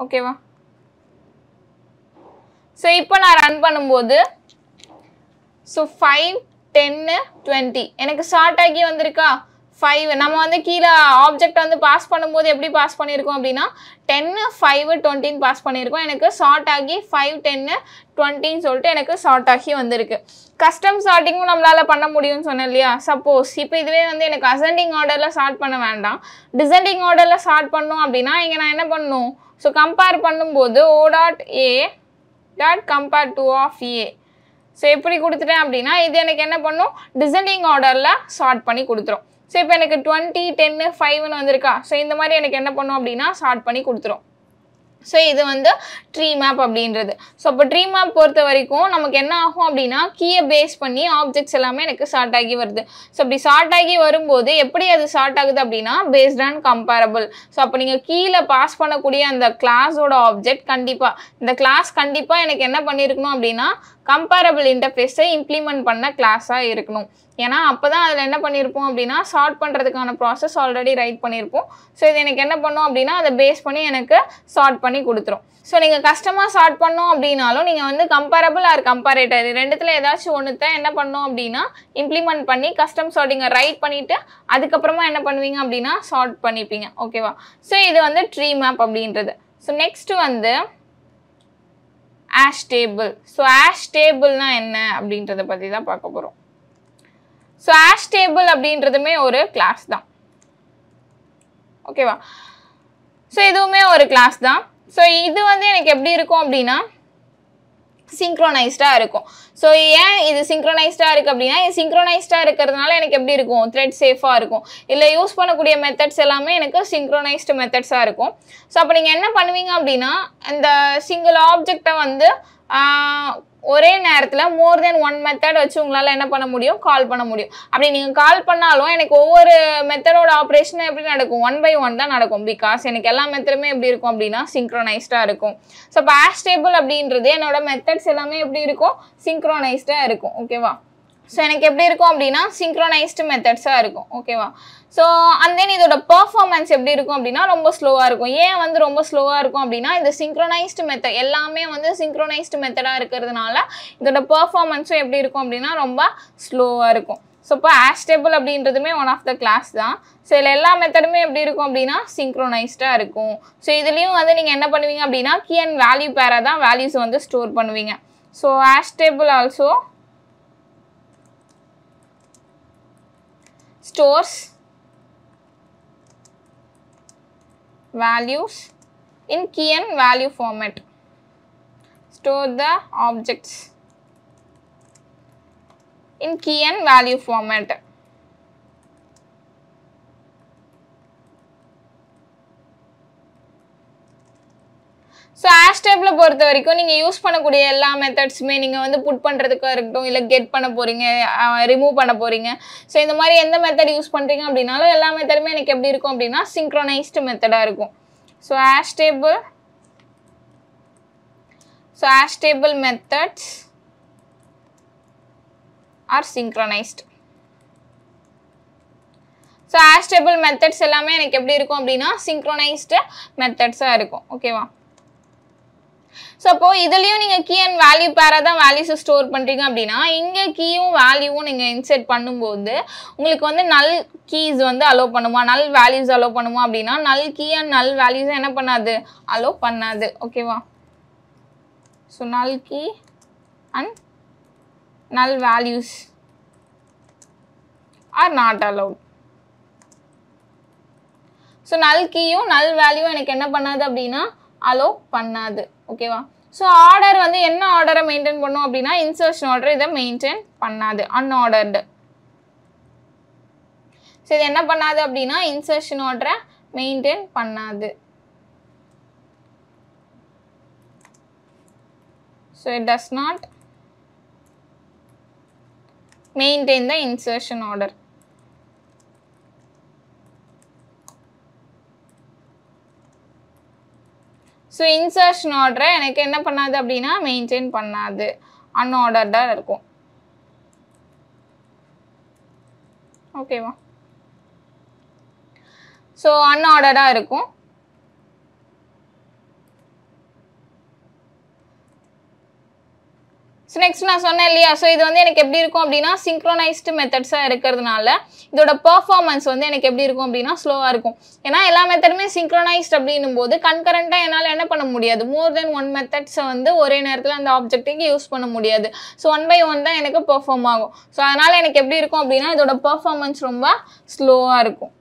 ஓகேவா? ஸோ இப்போ நான் ரன் பண்ணும்போது ஸோ 5 10 20 எனக்கு ஷார்ட் ஆகி வந்திருக்கா 5. நம்ம வந்து கீழே ஆப்ஜெக்ட் வந்து பாஸ் பண்ணும்போது எப்படி பாஸ் பண்ணியிருக்கோம் அப்படின்னா 10 5 20 பாஸ் பண்ணியிருக்கோம். எனக்கு ஷார்ட் ஆகி 5 10 20 சொல்லிட்டு எனக்கு ஷார்ட் ஆகி வந்திருக்கு. கஸ்டம் ஷார்ட்டிங்கும் நம்மளால் பண்ண முடியும்னு சொன்னேன் இல்லையா. சப்போஸ் இப்போ இதுவே வந்து எனக்கு அசெண்டிங் ஆர்டரில் ஷார்ட் பண்ண வேண்டாம், டிசெண்டிங் ஆர்டரில் ஷார்ட் பண்ணோம் அப்படின்னா இங்கே நான் என்ன பண்ணணும். ஸோ கம்பேர் பண்ணும்போது o dot a dot compare to of a. So எப்படி கொடுத்துட்டேன் அப்படின்னா இது எனக்கு என்ன பண்ணும் டிசெண்டிங் ஆர்டரில் ஷார்ட் பண்ணி கொடுத்துரும். ஸோ இப்போ எனக்கு 20 10 5ன்னு வந்திருக்கா. ஸோ இந்த மாதிரி எனக்கு என்ன பண்ணும் அப்படின்னா ஷார்ட் பண்ணி கொடுத்துரும். ஸோ இது வந்து ட்ரீ மேப் அப்படின்றது. ஸோ அப்போ ட்ரீ மேப் பொறுத்த வரைக்கும் நமக்கு என்ன ஆகும் அப்படின்னா கீயை பேஸ் பண்ணி ஆப்ஜெக்ட்ஸ் எல்லாமே எனக்கு ஷார்ட் ஆகி வருது. ஸோ அப்படி ஷார்ட் ஆகி வரும்போது எப்படி அது ஷார்ட் ஆகுது அப்படின்னா பேஸ்ட் ஆன் கம்பேரபிள். ஸோ அப்போ நீங்கள் கீழே பாஸ் பண்ணக்கூடிய அந்த கிளாஸோட ஆப்ஜெக்ட் கண்டிப்பாக இந்த கிளாஸ் கண்டிப்பாக எனக்கு என்ன பண்ணியிருக்கணும் அப்படின்னா கம்பேரபிள் இன்டர்ஃபேஸை இம்ப்ளிமெண்ட் பண்ண கிளாஸாக இருக்கணும். ஏன்னா அப்போ தான் அதில் என்ன பண்ணியிருப்போம் அப்படின்னா ஷார்ட் பண்ணுறதுக்கான ப்ராசஸ் ஆல்ரெடி ரைட் பண்ணியிருப்போம். ஸோ இது எனக்கு என்ன பண்ணும் அப்படின்னா அதை பேஸ் பண்ணி எனக்கு ஷார்ட் பண்ணி கொடுத்துரும். ஸோ நீங்கள் கஸ்டமாக ஷார்ட் பண்ணோம் அப்படின்னாலும் நீங்கள் வந்து கம்பேரபிள் ஆர் கம்பேரேட்டர் ரெண்டுத்தில் ஏதாச்சும் ஒன்றுத்தான் என்ன பண்ணோம் அப்படின்னா இம்ப்ளிமெண்ட் பண்ணி கஸ்டம் ஷார்ட்டிங்கை ரைட் பண்ணிவிட்டு அதுக்கப்புறமா என்ன பண்ணுவீங்க அப்படின்னா ஷார்ட் பண்ணிப்பீங்க. ஓகேவா? ஸோ இது வந்து ட்ரீ மேப் அப்படின்றது. ஸோ நெக்ஸ்ட்டு வந்து ஆஷ் டேபிள். ஸோ ஆஷ் டேபிள்னா என்ன அப்படின்றத பற்றி தான் பார்க்க போகிறோம். ஸோ ஆஷ் டேபிள் அப்படின்றதுமே ஒரு கிளாஸ் தான். ஓகேவா? ஸோ இதுவுமே ஒரு கிளாஸ் தான். ஸோ இது வந்து எனக்கு எப்படி இருக்கும் அப்படின்னா சிங்க்ரோனைஸ்டாக இருக்கும். ஸோ ஏன் இது சிங்க்ரோனைஸ்டாக இருக்குது அப்படின்னா இது சிங்க்ரோனைஸ்டாக இருக்கிறதுனால எனக்கு எப்படி இருக்கும் த்ரெட் சேஃபாக இருக்கும். இல்லை யூஸ் பண்ணக்கூடிய மெத்தட்ஸ் எல்லாமே எனக்கு சிங்க்ரோனைஸ்டு மெத்தட்ஸாக இருக்கும். ஸோ அப்போ நீங்கள் என்ன பண்ணுவீங்க அப்படின்னா இந்த சிங்கிள் ஆப்ஜெக்டை வந்து ஒரே நேரத்தில் மோர் தென் ஒன் மெத்தட் வச்சு உங்களால் என்ன பண்ண முடியும் கால் பண்ண முடியும். அப்படி நீங்கள் கால் பண்ணாலும் எனக்கு ஒவ்வொரு மெத்தடோட ஆப்ரேஷனும் எப்படி நடக்கும் 1 by 1 தான் நடக்கும். பிகாஸ் எனக்கு எல்லா மெத்தடுமே எப்படி இருக்கும் அப்படின்னா சிங்க்ரோனைஸ்டாக இருக்கும். ஸோ இப்போ ஆஷ் டேபிள் அப்படின்றது என்னோட மெத்தட்ஸ் எல்லாமே எப்படி இருக்கும் சிங்க்ரோனைஸ்டாக இருக்கும். ஓகேவா? ஸோ எனக்கு எப்படி இருக்கும் அப்படின்னா சிங்க்ரோனைஸ்டு மெத்தட்ஸாக இருக்கும். ஓகேவா? ஸோ அண்ட் தென் இதோட பர்ஃபார்மன்ஸ் எப்படி இருக்கும் அப்படின்னா ரொம்ப ஸ்லோவாக இருக்கும். ஏன் வந்து ரொம்ப ஸ்லோவாக இருக்கும் அப்படின்னா இந்த சிங்க்ரோனைஸ்டு மெத்தட் எல்லாமே வந்து சிங்க்ரோனைஸ்டு மெத்தடாக இருக்கிறதுனால இதோட பர்ஃபார்மன்ஸும் எப்படி இருக்கும் அப்படின்னா ரொம்ப ஸ்லோவாக இருக்கும். ஸோ இப்போ ஆஷ் டேபிள் அப்படின்றதுமே ஒன் ஆஃப் த கிளாஸ் தான். ஸோ இதில் எல்லா மெத்தடுமே எப்படி இருக்கும் அப்படின்னா சிங்க்ரோனைஸ்டாக இருக்கும். ஸோ இதுலேயும் வந்து நீங்கள் என்ன பண்ணுவீங்க அப்படின்னா கீ அண்ட் வேல்யூ பேராக தான் வேல்யூஸ் வந்து ஸ்டோர் பண்ணுவீங்க. So hash table also stores values in key and value format. Store the objects in key and value format. So ash டேபிளை பொறுத்த வரைக்கும் நீங்கள் யூஸ் பண்ணக்கூடிய எல்லா மெத்தட்ஸுமே நீங்கள் வந்து புட் பண்ணுறதுக்காக இருக்கட்டும் இல்லை கெட் பண்ண போகிறீங்க ரிமூவ் பண்ண போகிறீங்க. ஸோ இந்த மாதிரி எந்த மெத்தட் யூஸ் பண்ணுறீங்க அப்படின்னாலும் எல்லா மெத்தடுமே எனக்கு எப்படி இருக்கும் அப்படின்னா சிங்க்ரோனைஸ்டு மெத்தடாக இருக்கும். So hash table methods are synchronized. So hash table methods எல்லாமே எனக்கு எப்படி இருக்கும் அப்படின்னா சிங்க்ரோனைஸ்டு மெத்தட்ஸாக இருக்கும். ஓகேவா? ஸோ அப்போ இதுலேயும் நீங்கள் கீ அண்ட் வேல்யூ பேராக தான் வேல்யூஸை ஸ்டோர் பண்ணுறீங்க அப்படின்னா இங்கே கீயும் வேல்யூவும் நீங்கள் இன்செர்ட் பண்ணும்போது உங்களுக்கு வந்து நல் கீஸ் வந்து அலோவ் பண்ணுமா, நல் வேல்யூஸ் அலோவ் பண்ணுமா அப்படின்னா நல் கீ அண்ட் நல் வேல்யூஸை என்ன பண்ணாது, அலோவ் பண்ணாது. ஓகேவா? So null key and null values are not allow. So null கீயும் நல் வேல்யூவும் எனக்கு என்ன பண்ணாது அப்படின்னா அலோவ் பண்ணாது. ஓகேவா? ஸோ ஆர்டர் வந்து என்ன ஆர்டரை மெயின்டைன் பண்ணும் அப்படின்னா இன்சர்ஷன் ஆர்டர் இதை மெயின்டைன் பண்ணாது, அன்ஆர்டர்டு. ஸோ இது என்ன பண்ணாது அப்படின்னா இன்சர்ஷன் ஆர்டரை மெயின்டைன் பண்ணாது. So it does not maintain the insertion order. So insertion ஆர்டரை எனக்கு என்ன பண்ணாது அப்படின்னா மெயின்டைன் பண்ணாது, அன்ஆர்டர்டாக இருக்கும். ஓகேவா? ஸோ அன்ஆர்டர்டாக இருக்கும். ஸோ நெக்ஸ்ட் நான் சொன்னேன் இல்லையா, ஸோ இது வந்து எனக்கு எப்படி இருக்கும் அப்படின்னா சிங்க்ரோனைஸ்டு மெத்தட்ஸாக இருக்கிறதுனால இதோட பெர்ஃபார்மன்ஸ் வந்து எனக்கு எப்படி இருக்கும் அப்படின்னா ஸ்லோவாக இருக்கும். ஏன்னா எல்லா மெத்தடுமே சிங்க்ரோனைஸ்ட் அப்படின்னும் போது கன்கரண்ட்டாக என்னால் என்ன பண்ண முடியாது, மோர் தென் ஒன் மெத்தட்ஸை வந்து ஒரே நேரத்தில் அந்த ஆப்ஜெக்ட்டுக்கு யூஸ் பண்ண முடியாது. ஸோ 1 by 1 தான் எனக்கு பெர்ஃபார்ம் ஆகும். ஸோ அதனால் எனக்கு எப்படி இருக்கும் அப்படின்னா இதோட பெர்ஃபார்மன்ஸ் ரொம்ப ஸ்லோவாக இருக்கும்.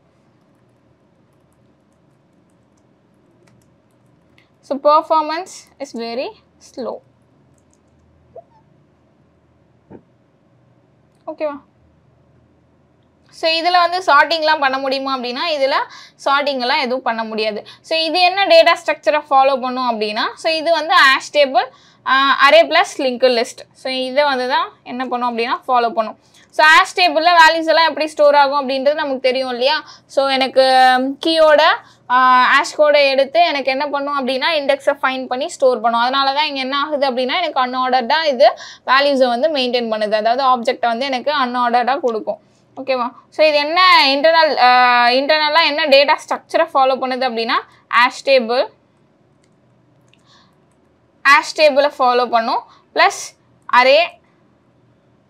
So performance is very slow. ஓகேவா? ஸோ இதில் வந்து சார்ட்டிங்லாம் பண்ண முடியுமா அப்படின்னா இதில் சார்ட்டிங்கெல்லாம் எதுவும் பண்ண முடியாது. ஸோ இது என்ன டேட்டா ஸ்ட்ரக்சரை ஃபாலோ பண்ணும் அப்படின்னா ஸோ இது வந்து hash table array plus linked list. So இதை வந்து தான் என்ன பண்ணும் அப்படின்னா ஃபாலோ பண்ணும். ஸோ ஹேஷ் டேபிளில் வேல்யூஸ் எல்லாம் எப்படி ஸ்டோர் ஆகும் அப்படின்றது நமக்கு தெரியும் இல்லையா. ஸோ எனக்கு கீயோட ஹேஷ் கோடை எடுத்து எனக்கு என்ன பண்ணும் அப்படின்னா இண்டெக்ஸை ஃபைன் பண்ணி ஸ்டோர் பண்ணும். அதனால தான் இங்கே என்ன ஆகுது அப்படின்னா எனக்கு அன்ஆர்டர்டாக இது வேல்யூஸை வந்து மெயின்டைன் பண்ணுது, அதாவது ஆப்ஜெக்டை வந்து எனக்கு அன்ஆர்டர்டாக கொடுக்கும். ஓகேவா? ஸோ இது என்ன இன்டர்னலாக என்ன டேட்டா ஸ்ட்ரக்சரை ஃபாலோ பண்ணுது அப்படின்னா ஹேஷ் டேபிளை ஃபாலோ பண்ணும் plus array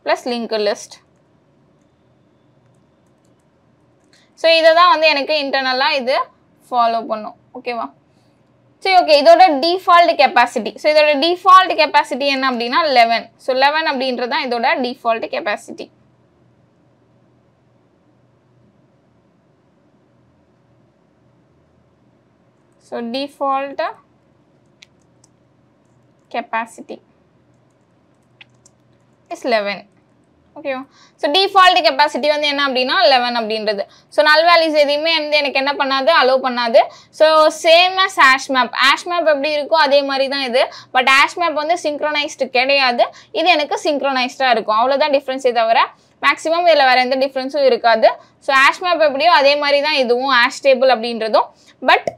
plus linked list. So இதை தான் வந்து எனக்கு இன்டர்னலாக இது ஃபாலோ பண்ணும். ஓகேவா? சரி, ஓகே. இதோட டிஃபால்ட் கெப்பாசிட்டி, ஸோ இதோட டிஃபால்ட் கெப்பாசிட்டி என்ன அப்படின்னா 11. ஸோ 11 அப்படின்றது தான் இதோட default capacity. So default capacity is 11. ஓகேவா? ஸோ டிஃபால்ட் கெப்பாசிட்டி வந்து என்ன அப்படின்னா 11 அப்படின்றது. ஸோ நல் வேல்யூஸ் எதையுமே வந்து எனக்கு என்ன பண்ணாது, அலோவ் பண்ணாது. So same as hash map எப்படி இருக்கோ அதே மாதிரி தான் இது. பட் ஹேஷ் மேப் வந்து சிங்க்ரோனைஸ்டு கிடையாது, இது எனக்கு சிங்க்ரோனைஸ்டாக இருக்கும். அவ்வளோதான் டிஃப்ரென்ஸே தவிர மேக்ஸிமம் இதில் வேறு எந்த டிஃப்ரென்ஸும் இருக்காது. ஸோ ஹேஷ் மேப் எப்படியோ அதே மாதிரி தான் இதுவும் ஹேஷ் டேபிள் அப்படின்றதும். பட்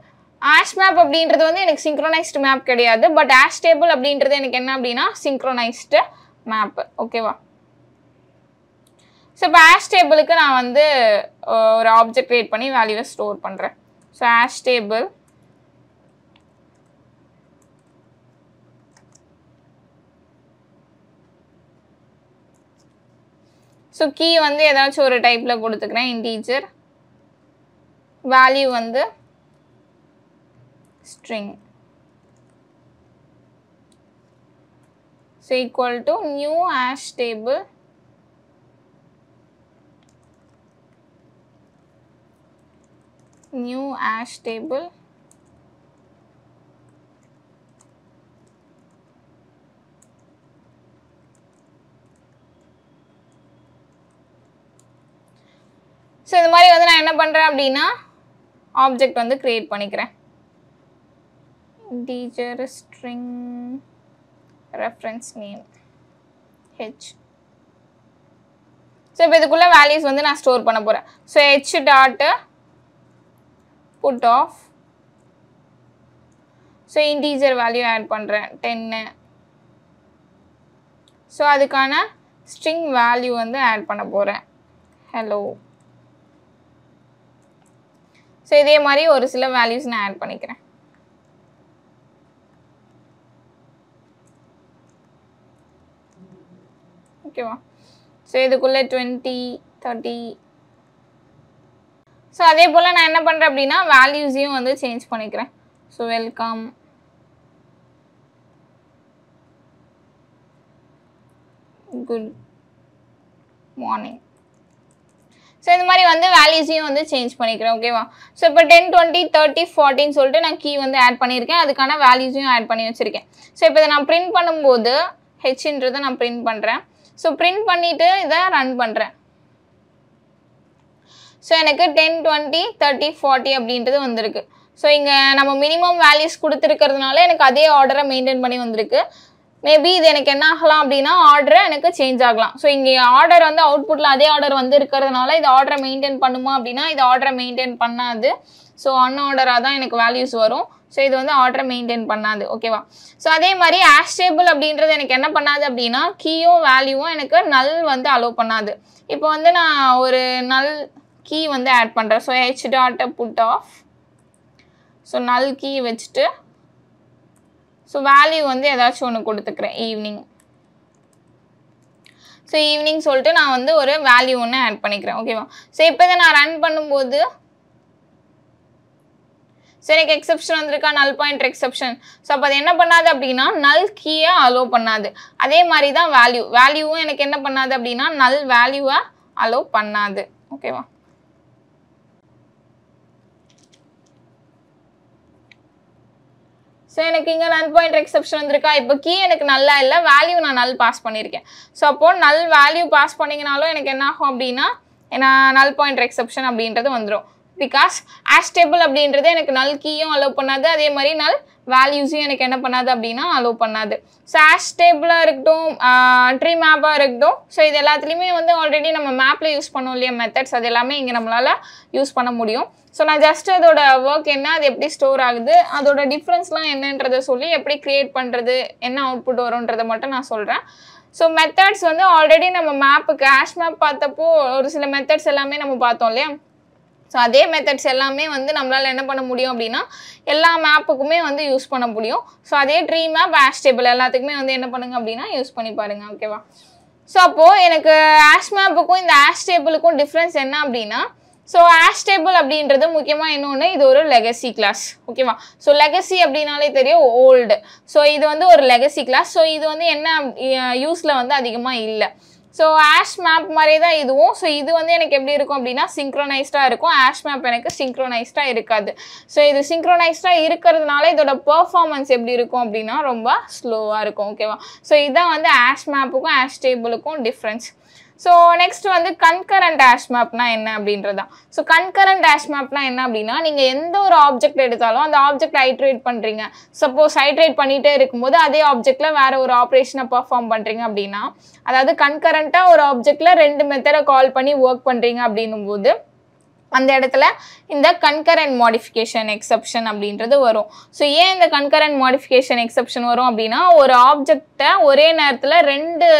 ஹேஷ் மேப் அப்படின்றது வந்து எனக்கு சிங்க்ரோனைஸ்டு மேப் கிடையாது. பட் ஹேஷ் டேபிள் அப்படின்றது எனக்கு என்ன அப்படின்னா சிங்க்ரோனைஸ்டு மேப். ஓகேவா? ஸோ இப்போ ஹேஷ் டேபிளுக்கு நான் வந்து ஒரு ஆப்ஜெக்ட் கிரியேட் பண்ணி வேல்யூவை ஸ்டோர் பண்ணுறேன். So hash table so key வந்து ஏதாச்சும் ஒரு டைப்பில் கொடுத்துக்கிறேன், இன்டீஜர். வேல்யூ வந்து string. So equal to new hash table new hash table so இந்த மாதிரி வந்து நான் என்ன பண்ணுறேன் அப்படின்னா ஆப்ஜெக்ட் வந்து கிரியேட் பண்ணிக்கிறேன். integer string reference name h. So இப்போ இதுக்குள்ள வேல்யூஸ் வந்து நான் ஸ்டோர் பண்ண போகிறேன். So h dot put off. So integer value add பண்ணுறேன் 10. ஸோ அதுக்கான ஸ்ட்ரிங் வேல்யூ வந்து ஆட் பண்ண போகிறேன் hello. ஸோ இதே மாதிரி ஒரு சில வேல்யூஸ் நான் ஆட் பண்ணிக்கிறேன். ஓகேவா? ஸோ இதுக்குள்ளே 20, 30. ஸோ அதே போல் நான் என்ன பண்ணுறேன் அப்படின்னா வேல்யூஸையும் வந்து சேஞ்ச் பண்ணிக்கிறேன். So welcome, good morning. So இந்த மாதிரி வந்து வேல்யூஸையும் வந்து சேஞ்ச் பண்ணிக்கிறேன். ஓகேவா? ஸோ இப்போ 10, 20, 30, 40 சொல்லிட்டு நான் கீ வந்து ஆட் பண்ணியிருக்கேன். அதுக்கான வேல்யூஸையும் ஆட் பண்ணி வச்சுருக்கேன். ஸோ இப்போ இதை நான் பிரிண்ட் பண்ணும்போது ஹெச்ன்றதை நான் பிரிண்ட் பண்ணுறேன். ஸோ பிரிண்ட் பண்ணிவிட்டு இதை ரன் பண்ணுறேன். ஸோ எனக்கு 10, 20, 30, 40 அப்படின்றது வந்திருக்கு. ஸோ இங்கே நம்ம மினிமம் வேல்யூஸ் கொடுத்துருக்கிறதுனால எனக்கு அதே ஆர்டரை மெயின்டைன் பண்ணி வந்திருக்கு. மேபி இது எனக்கு என்ன ஆகலாம் அப்படின்னா ஆர்டரை எனக்கு சேஞ்ச் ஆகலாம். ஸோ இங்கே ஆர்டர் வந்து அவுட்புட்டில் அதே ஆர்டர் வந்து இருக்கிறதுனால இது ஆர்டரை மெயின்டைன் பண்ணுமா அப்படின்னா இது ஆர்டரை மெயின்டைன் பண்ணாது. ஸோ அன்ஆர்டராக தான் எனக்கு வேல்யூஸ் வரும். ஸோ இது வந்து ஆர்டரை மெயின்டைன் பண்ணாது. ஓகேவா? ஸோ அதே மாதிரி ஹாஷ் டேபிள் அப்படின்றது எனக்கு என்ன பண்ணாது அப்படின்னா கீயும் வேல்யூவும் எனக்கு நல் வந்து அலோவ் பண்ணாது. இப்போ வந்து நான் ஒரு நல் கீ வந்து ஆட் பண்ணுறேன். So H dot put of, so null key வச்சுட்டு ஸோ வேல்யூ வந்து ஏதாச்சும் ஒன்று கொடுத்துக்கிறேன் ஈவினிங். ஸோ ஈவினிங் சொல்லிட்டு நான் வந்து ஒரு வேல்யூ ஒன்று ஆட் பண்ணிக்கிறேன். ஓகேவா? ஸோ இப்போ இதை நான் ரன் பண்ணும்போது ஸோ எனக்கு எக்ஸப்ஷன் வந்திருக்கா, நல் பாயிண்டர் எக்ஸப்ஷன். ஸோ அப்போ அது என்ன பண்ணாது அப்படின்னா நல் கீயை அலோவ் பண்ணாது. அதே மாதிரி தான் வேல்யூவும் எனக்கு என்ன பண்ணாது அப்படின்னா நல் வேல்யூவை அலோவ் பண்ணாது. ஓகேவா? ஸோ எனக்கு இங்கே நல் பாயிண்டர் எக்ஸப்ஷன் வந்திருக்கா. இப்போ கீ எனக்கு நல்லா இல்லை, வேல்யூ நான் நல் பாஸ் பண்ணியிருக்கேன். ஸோ அப்போது நல் வேல்யூ பாஸ் பண்ணிங்கனாலும் எனக்கு என்ன ஆகும் அப்படின்னா நல் பாயிண்டர் எக்ஸப்ஷன் அப்படின்றது வந்துடும். பிகாஸ் ஹாஷ் டேபிள் அப்படின்றது எனக்கு நல் கீயும் அலோவ் பண்ணாது, அதே மாதிரி நல் வேல்யூஸையும் எனக்கு என்ன பண்ணாது அப்படின்னா அலோவ் பண்ணாது. ஸோ ஹாஷ் டேபிளாக இருக்கட்டும், ட்ரீ மேப்பாக இருக்கட்டும், ஸோ இது எல்லாத்துலேயுமே வந்து ஆல்ரெடி நம்ம மேப்பில் யூஸ் பண்ணோம் இல்லையா மெத்தட்ஸ், அது எல்லாமே இங்கே நம்மளால் யூஸ் பண்ண முடியும். ஸோ நான் ஜஸ்ட் அதோட ஒர்க் என்ன, அது எப்படி ஸ்டோர் ஆகுது, அதோட டிஃப்ரென்ஸ்லாம் என்னன்றதை சொல்லி எப்படி க்ரியேட் பண்ணுறது, என்ன அவுட்புட் வரும்ன்றதை மட்டும் நான் சொல்கிறேன். ஸோ மெத்தட்ஸ் வந்து ஆல்ரெடி நம்ம மேப்புக்கு ஹாஷ் மேப் பார்த்தப்போ ஒரு சில மெத்தட்ஸ் எல்லாமே நம்ம பார்த்தோம் இல்லையா. ஸோ அதே மெத்தட்ஸ் எல்லாமே வந்து நம்மளால் என்ன பண்ண முடியும் அப்படின்னா எல்லா மேப்புக்குமே வந்து யூஸ் பண்ண முடியும். ஸோ அதே ட்ரீ மேப், ஹாஷ் டேபிள் எல்லாத்துக்குமே வந்து என்ன பண்ணுங்க அப்படின்னா யூஸ் பண்ணி பாருங்க. ஓகேவா? ஸோ அப்போது எனக்கு ஹாஷ் மேப்புக்கும் இந்த ஹாஷ் டேபிளுக்கும் டிஃப்ரென்ஸ் என்ன அப்படின்னா ஸோ ஹாஷ் டேபிள் அப்படின்றது முக்கியமாக இன்னொன்று, இது ஒரு லெகசி கிளாஸ். ஓகேவா? ஸோ லெகசி அப்படின்னாலே தெரியும் ஓல்டு. ஸோ இது வந்து ஒரு லெகசி கிளாஸ். ஸோ இது வந்து என்ன யூஸில் வந்து அதிகமாக இல்லை. ஸோ ஹாஷ் மேப் மாதிரியே தான் இதுவும். ஸோ இது வந்து எனக்கு எப்படி இருக்கும் அப்படின்னா சிங்க்ரோனைஸ்டாக இருக்கும். ஹாஷ் மேப் எனக்கு சிங்க்ரோனைஸ்டாக இருக்காது. ஸோ இது சிங்க்ரோனைஸ்டாக இருக்கிறதுனால இதோட பெர்ஃபார்மன்ஸ் எப்படி இருக்கும் அப்படின்னா ரொம்ப ஸ்லோவாக இருக்கும். ஓகேவா? ஸோ இதுதான் வந்து ஹாஷ் மேப்புக்கும் ஹாஷ் டேபிளுக்கும் டிஃப்ரென்ஸ். ஸோ நெக்ஸ்ட் வந்து கன்கரண்ட் ஹாஷ் மேப்னா என்ன அப்படின்றதான். ஸோ கன்கரண்ட் ஹாஷ் மேப்னா என்ன அப்படின்னா நீங்கள் எந்த ஒரு ஆப்ஜெக்ட் எடுத்தாலும் அந்த ஆப்ஜெக்ட் ஐட்ரேட் பண்ணுறீங்க. சப்போஸ் ஐட்ரேட் பண்ணிகிட்டே இருக்கும்போது அதே ஆப்ஜெக்டில் வேறு ஒரு ஆப்ரேஷனை பர்ஃபார்ம் பண்ணுறீங்க அப்படின்னா, அதாவது கன்கரண்ட்டாக ஒரு ஆப்ஜெக்டில் 2 மெத்தடை கால் பண்ணி ஒர்க் பண்ணுறீங்க அப்படின்னும் போது அந்த இடத்துல இந்த கன்கரண்ட் மாடிஃபிகேஷன் எக்ஸப்ஷன் அப்படின்றது வரும். ஸோ ஏன் இந்த கன்கரண்ட் மாடிஃபிகேஷன் எக்ஸப்ஷன் வரும் அப்படின்னா ஒரு ஆப்ஜெக்டை ஒரே நேரத்தில் 2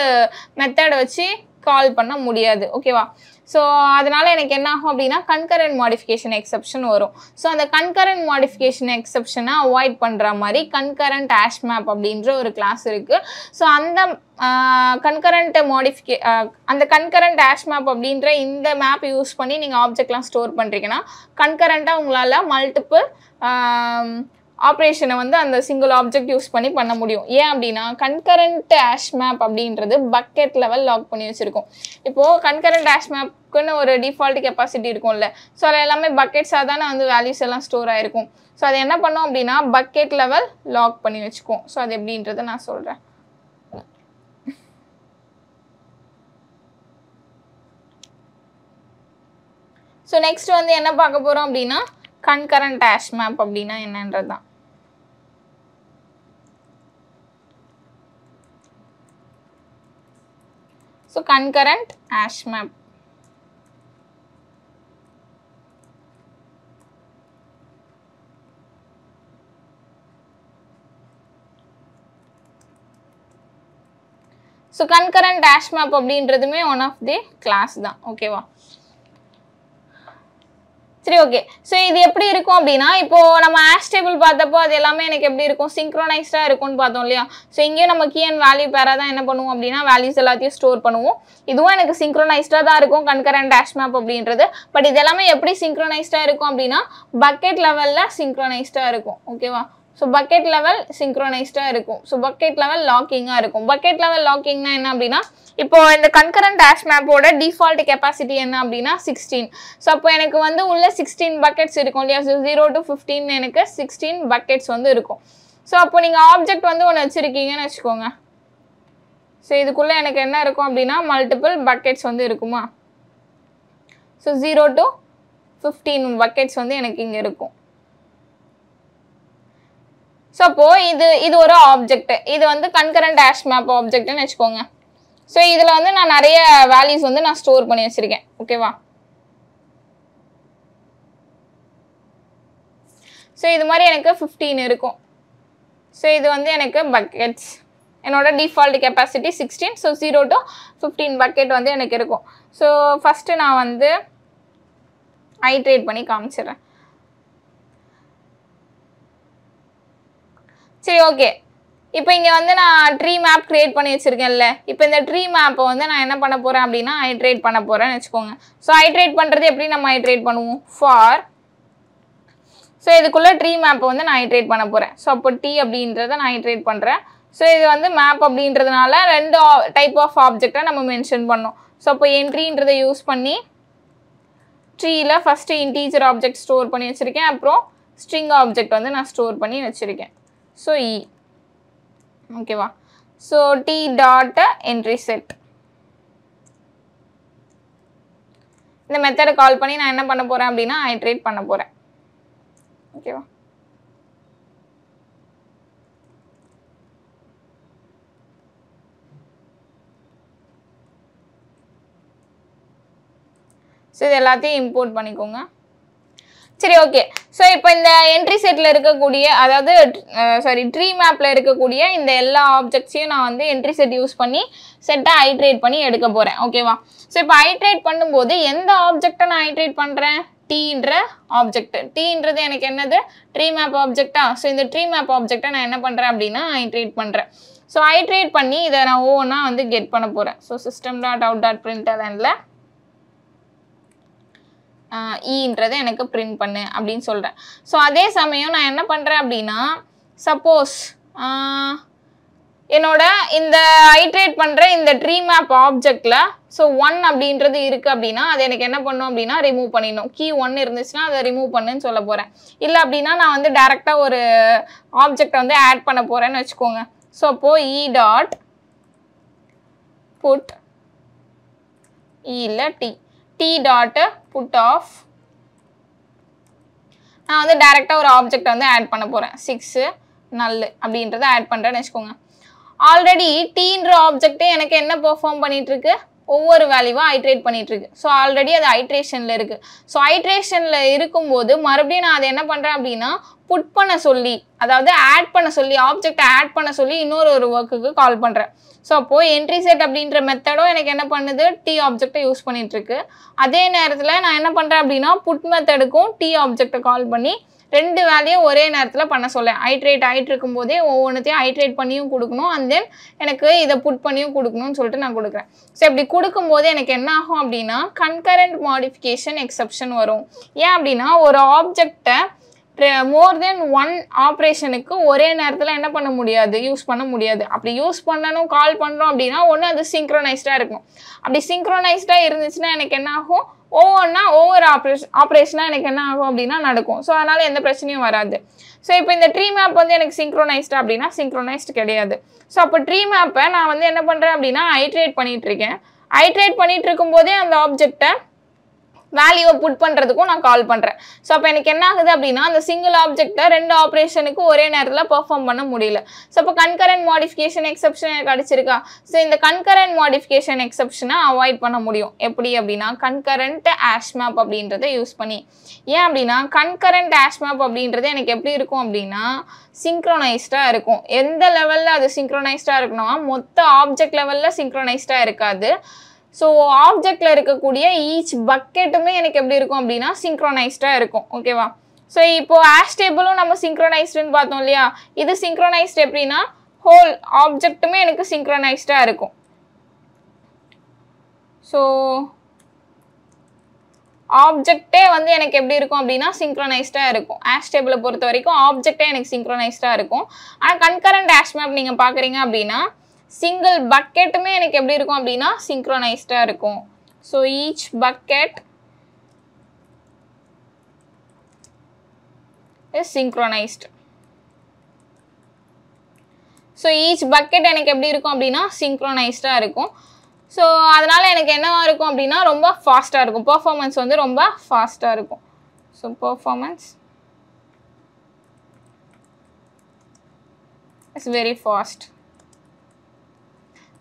மெத்தடை வச்சு கால் பண்ண முடியாது. ஓகேவா? ஸோ அதனால எனக்கு என்ன ஆகும் அப்படின்னா கன்கரண்ட் மாடிஃபிகேஷன் எக்ஸப்ஷன் வரும். ஸோ அந்த கன்கரண்ட் மாடிஃபிகேஷன் எக்ஸப்ஷனை அவாய்ட் பண்ணுற மாதிரி கன்கரண்ட் ஹாஷ் மேப் அப்படின்ற ஒரு கிளாஸ் இருக்குது. ஸோ அந்த அந்த கன்கரண்ட் ஹாஷ் மேப் அப்படின்ற இந்த மேப் யூஸ் பண்ணி நீங்கள் ஆப்ஜெக்ட்லாம் ஸ்டோர் பண்ணுறீங்கன்னா கன்கரண்ட்டாக உங்களால் மல்டிபிள் ஆப்ரேஷனை வந்து அந்த சிங்கிள் ஆப்ஜெக்ட் யூஸ் பண்ணி பண்ண முடியும். ஏன் அப்படின்னா கன்கரண்ட் ஹாஷ் மேப் அப்படின்றது பக்கெட் லெவல் லாக் பண்ணி வச்சுருக்கோம். இப்போது கன்கரண்ட் ஹாஷ் மேப்க்குன்னு ஒரு டிஃபால்ட் கெப்பாசிட்டி இருக்கும்ல. ஸோ அதில் எல்லாமே பக்கெட்ஸாக தானே வந்து வேல்யூஸ் எல்லாம் ஸ்டோர் ஆகிருக்கும். ஸோ அது என்ன பண்ணோம் அப்படின்னா பக்கெட் லெவல் லாக் பண்ணி வச்சுக்குவோம். ஸோ அது எப்படின்றத நான் சொல்கிறேன். ஸோ நெக்ஸ்ட் வந்து என்ன பார்க்க போகிறோம் அப்படின்னா கன்கரண்ட் ஹாஷ் மேப் அப்படின்னா என்னன்றது தான். So concurrent hash map. So concurrent hash map அப்படின்றதுமே one of the class தான். ஓகேவா? சரி ஓகே. ஸோ இது எப்படி இருக்கும் அப்படின்னா இப்போ நம்ம ஆஷ் டேபிள் பார்த்தப்போ அது எல்லாமே எனக்கு எப்படி இருக்கும், சிங்க்ரோனைஸ்டாக இருக்கும்னு பார்த்தோம் இல்லையா. ஸோ இங்கேயும் நம்ம கீ அண்ட் வேல்யூ பேராக தான் என்ன பண்ணுவோம் அப்படின்னா வேல்யூஸ் எல்லாத்தையும் ஸ்டோர் பண்ணுவோம். இதுவும் எனக்கு சிங்க்ரோனைஸ்டாக தான் இருக்கும் கன்கரண்ட் ஹேஷ் மேப் அப்படின்றது. பட் இது எல்லாமே எப்படி சிங்க்ரோனைஸ்டாக இருக்கும் அப்படின்னா பக்கெட் லெவலில் சிங்க்ரோனைஸ்டாக இருக்கும். ஓகேவா. ஸோ பக்கெட் லெவல் சிங்க்ரோனைஸ்டாக இருக்கும். ஸோ பக்கெட் லெவல் லாக்கிங்காக இருக்கும். பக்கெட் லெவல் லாக்கிங்னா என்ன அப்படின்னா இப்போ இந்த கன்கரண்ட் ஹேஷ் மேப்போட டிஃபால்ட் கெப்பாசிட்டி என்ன அப்படின்னா 16. ஸோ அப்போ எனக்கு வந்து உள்ள 16 பக்கெட்ஸ் இருக்கும் இல்லையா. ஸோ 0 to 15 எனக்கு 16 பக்கெட்ஸ் வந்து இருக்கும். ஸோ அப்போ நீங்கள் ஆப்ஜெக்ட் வந்து ஒன்று வச்சுருக்கீங்கன்னு வச்சுக்கோங்க. ஸோ இதுக்குள்ளே எனக்கு என்ன இருக்கும் அப்படின்னா மல்டிபிள் பக்கெட்ஸ் வந்து இருக்குமா. ஸோ 0 to 15 பக்கெட்ஸ் வந்து எனக்கு இங்கே இருக்கும். ஸோ அப்போது இது ஒரு ஆப்ஜெக்ட், இது வந்து கன்கரண்ட் ஹேஷ் மேப் ஆப்ஜெக்ட்னு வச்சுக்கோங்க. ஸோ இதில் வந்து நான் நிறைய வேல்யூஸ் வந்து நான் ஸ்டோர் பண்ணி வச்சுருக்கேன். ஓகேவா. ஸோ இது மாதிரி எனக்கு 15 இருக்கும். ஸோ இது வந்து எனக்கு பக்கெட்ஸ், என்னோட default capacity 16. So 0 to 15 bucket வந்து எனக்கு இருக்கும். ஸோ ஃபஸ்ட்டு நான் வந்து ஐட்ரேட் பண்ணி காமிச்சிடுறேன். சரி ஓகே. இப்போ இங்கே வந்து நான் ட்ரீ மேப் க்ரியேட் பண்ணி வச்சுருக்கேன்ல. இப்போ இந்த ட்ரீ மேப்பை வந்து நான் என்ன பண்ண போகிறேன் அப்படின்னா ஐட்ரேட் பண்ண போகிறேன்னு வச்சுக்கோங்க. ஸோ ஐட்ரேட் பண்ணுறது எப்படி நம்ம ஐட்ரேட் பண்ணுவோம், ஃபார். ஸோ இதுக்குள்ளே ட்ரீ மேப்பை வந்து நான் ஐட்ரேட் பண்ண போகிறேன். ஸோ அப்போ டி அப்படின்றத நான் ஐட்ரேட் பண்ணுறேன். ஸோ இது வந்து மேப் அப்படின்றதுனால 2 டைப் ஆஃப் ஆப்ஜெக்டை நம்ம மென்ஷன் பண்ணோம். ஸோ அப்போ என்ட்ரின்றதை யூஸ் பண்ணி ட்ரீயில் ஃபஸ்ட்டு இன்டீஜர் ஆப்ஜெக்ட் ஸ்டோர் பண்ணி வச்சுருக்கேன். அப்புறம் ஸ்ட்ரிங் ஆப்ஜெக்ட் வந்து நான் ஸ்டோர் பண்ணி வச்சுருக்கேன். ஸோ இ ஓகேவா. So D dot entry set இந்த மெத்தடை கால் பண்ணி நான் என்ன பண்ண போகிறேன் அப்படின்னா ஐட்ரேட் பண்ண போகிறேன். ஓகேவா. ஸோ இது எல்லாத்தையும் இம்போர்ட் பண்ணிக்கோங்க. சரி ஓகே. ஸோ இப்போ இந்த என்ட்ரி செட்டில் இருக்கக்கூடிய அதாவது ட்ரீ மேப்பில் இருக்கக்கூடிய இந்த எல்லா ஆப்ஜெக்ட்ஸையும் நான் வந்து என்ட்ரி செட் யூஸ் பண்ணி செட்டை ஐட்ரேட் பண்ணி எடுக்க போகிறேன். ஓகேவா. ஸோ இப்போ ஐட்ரேட் பண்ணும்போது எந்த ஆப்ஜெக்டை நான் ஐட்ரேட் பண்ணுறேன், டீன்ற ஆப்ஜெக்ட். டீன்றது எனக்கு என்னது, ட்ரீ மேப் ஆப்ஜெக்டா. ஸோ இந்த ட்ரீ மேப் ஆப்ஜெக்டை நான் என்ன பண்ணுறேன் அப்படின்னா ஐட்ரேட் பண்ணுறேன். ஸோ ஐட்ரேட் பண்ணி இதை நான் ஒவ்வொன்றா வந்து கெட் பண்ண போகிறேன். ஸோ system.out.printlnல ஈன்றதை எனக்கு பிரிண்ட் பண்ணு அப்படின்னு சொல்கிறேன். ஸோ அதே சமயம் நான் என்ன பண்ணுறேன் அப்படின்னா சப்போஸ் என்னோட இந்த ஐட்ரேட் பண்ணுற இந்த ட்ரீ மேப் ஆப்ஜெக்டில் ஸோ 1 அப்படின்றது இருக்குது அப்படின்னா அது எனக்கு என்ன பண்ணும் அப்படின்னா ரிமூவ் பண்ணிடணும். கீ 1 இருந்துச்சுன்னா அதை ரிமூவ் பண்ணுன்னு சொல்ல போகிறேன். இல்லை அப்படின்னா நான் வந்து டேரெக்டாக ஒரு ஆப்ஜெக்டை வந்து ஆட் பண்ண போகிறேன்னு வச்சுக்கோங்க. ஸோ அப்போது இ டாட் புட் இல்லை டி டாட் புட் ஆஃப் நான் வந்து டேரெக்டாக ஒரு ஆப்ஜெக்ட் வந்து ஆட் பண்ண போகிறேன். 6 நல் அப்படின்றத ஆட் பண்ணுறேன்னு வச்சுக்கோங்க. ஆல்ரெடி டீன்ற ஆப்ஜெக்டே எனக்கு என்ன பெர்ஃபார்ம் பண்ணிகிட்ருக்கு, ஒவ்வொரு வேல்யூவாக ஐட்ரேட் பண்ணிகிட்ருக்கு. ஸோ ஆல்ரெடி அது ஐட்ரேஷனில் இருக்குது. ஸோ ஐட்ரேஷனில் இருக்கும்போது மறுபடியும் நான் அதை என்ன பண்ணுறேன் அப்படின்னா புட் பண்ண சொல்லி, அதாவது ஆட் பண்ண சொல்லி, ஆப்ஜெக்டை ஆட் பண்ண சொல்லி இன்னொரு ஒர்க்குக்கு கால் பண்ணுறேன். ஸோ அப்போது என்ட்ரி செட் அப்படின்ற மெத்தடும் எனக்கு என்ன பண்ணுது, டி ஆப்ஜெக்டை யூஸ் பண்ணிகிட்ருக்கு. அதே நேரத்தில் நான் என்ன பண்ணுறேன் அப்படின்னா புட் மெத்தடுக்கும் டி ஆப்ஜெக்டை கால் பண்ணி 2 வேலையும் ஒரே நேரத்தில் பண்ண சொல்லேன். ஐட்ரேட் ஆகிட்டு இருக்கும்போதே ஒவ்வொன்றத்தையும் ஐட்ரேட் பண்ணியும் கொடுக்கணும், அண்ட் தென் எனக்கு இதை புட் பண்ணியும் கொடுக்கணும்னு சொல்லிட்டு நான் கொடுக்குறேன். ஸோ இப்படி கொடுக்கும்போது எனக்கு என்ன ஆகும் அப்படின்னா கன்கரண்ட் மாடிஃபிகேஷன் எக்ஸப்ஷன் வரும். ஏன் அப்படின்னா ஒரு ஆப்ஜெக்டை மோர் தென் 1 ஆப்ரேஷனுக்கு ஒரே நேரத்தில் என்ன பண்ண முடியாது, யூஸ் பண்ண முடியாது. அப்படி யூஸ் பண்ணணும் கால் பண்ணுறோம் அப்படின்னா ஒன்று அது சிங்க்ரோனைஸ்டாக இருக்கும். அப்படி சிங்க்ரோனைஸ்டாக இருந்துச்சுன்னா எனக்கு என்ன ஆகும், ஒவ்வொரு ஆப்ரேஷனாக எனக்கு என்ன ஆகும் அப்படின்னா நடக்கும். ஸோ அதனால் எந்த பிரச்சனையும் வராது. ஸோ இப்போ இந்த ட்ரீ மேப் வந்து எனக்கு சிங்க்ரோனைஸ்டா அப்படின்னா சிங்க்ரோனைஸ்டு கிடையாது. ஸோ அப்போ ட்ரீ மேப்பை நான் வந்து என்ன பண்ணுறேன் அப்படின்னா ஐட்ரேட் பண்ணிகிட்ருக்கேன். ஐட்ரேட் பண்ணிகிட்டு இருக்கும்போதே அந்த ஆப்ஜெக்டை வேல்யூவை புட் பண்ணுறதுக்கும் நான் கால் பண்ணுறேன். ஸோ அப்போ எனக்கு என்ன ஆகுது அப்படின்னா அந்த சிங்கிள் ஆப்ஜெக்டை 2 ஆப்ரேஷனுக்கு ஒரே நேரத்தில் பெர்ஃபார்ம் பண்ண முடியல. ஸோ அப்போ கன்கரண்ட் மாடிஃபிகேஷன் எக்ஸப்ஷன் எனக்கு அடிச்சிருக்கா. ஸோ இந்த கன்கரண்ட் மாடிஃபிகேஷன் எக்ஸப்ஷனை அவாய்ட் பண்ண முடியும். எப்படி அப்படின்னா கன்கரண்ட் ஹேஷ் மேப் அப்படின்றத யூஸ் பண்ணி. ஏன் அப்படின்னா கன்கரண்ட் ஹேஷ் மேப் அப்படின்றது எனக்கு எப்படி இருக்கும் அப்படின்னா சிங்க்ரோனைஸ்டாக இருக்கும். எந்த லெவலில் அது சிங்க்ரோனைஸ்டாக இருக்கணும்னா மொத்த ஆப்ஜெக்ட் லெவலில் சிங்க்ரோனைஸ்டாக இருக்காது. ஸோ ஆப்ஜெக்டில் இருக்கக்கூடிய ஈச் பக்கெட்டுமே எனக்கு எப்படி இருக்கும் அப்படின்னா சிங்க்ரோனைஸ்டாக இருக்கும். ஓகேவா? ஸோ இப்போது ஆஷ் டேபிளும் நம்ம சிங்க்ரோனைஸ்டுன்னு பார்த்தோம் இல்லையா? இது சிங்க்ரோனைஸ்ட் எப்படின்னா ஹோல் ஆப்ஜெக்ட்டுமே எனக்கு சிங்க்ரோனைஸ்டாக இருக்கும். ஸோ ஆப்ஜெக்டே வந்து எனக்கு எப்படி இருக்கும் அப்படின்னா சிங்க்ரோனைஸ்டாக இருக்கும். ஆஷ் டேபிளை பொறுத்த வரைக்கும் ஆப்ஜெக்டே எனக்கு சிங்க்ரோனைஸ்டாக இருக்கும். ஆனால் கன்கரண்ட் ஆஷ் மேப் நீங்கள் பார்க்குறீங்க அப்படின்னா சிங்கிள் பக்கெட்டுமே எனக்கு எப்படி இருக்கும் அப்படின்னா சிங்க்ரோனைஸ்டாக இருக்கும். So each bucket is synchronised. So each bucket எனக்கு எப்படி இருக்கும் அப்படின்னா சிங்க்ரோனைஸ்டாக இருக்கும். ஸோ அதனால் எனக்கு என்னவா இருக்கும் அப்படின்னா ரொம்ப ஃபாஸ்ட்டாக இருக்கும். பெர்ஃபார்மன்ஸ் வந்து ரொம்ப ஃபாஸ்ட்டாக இருக்கும். So performance is very fast.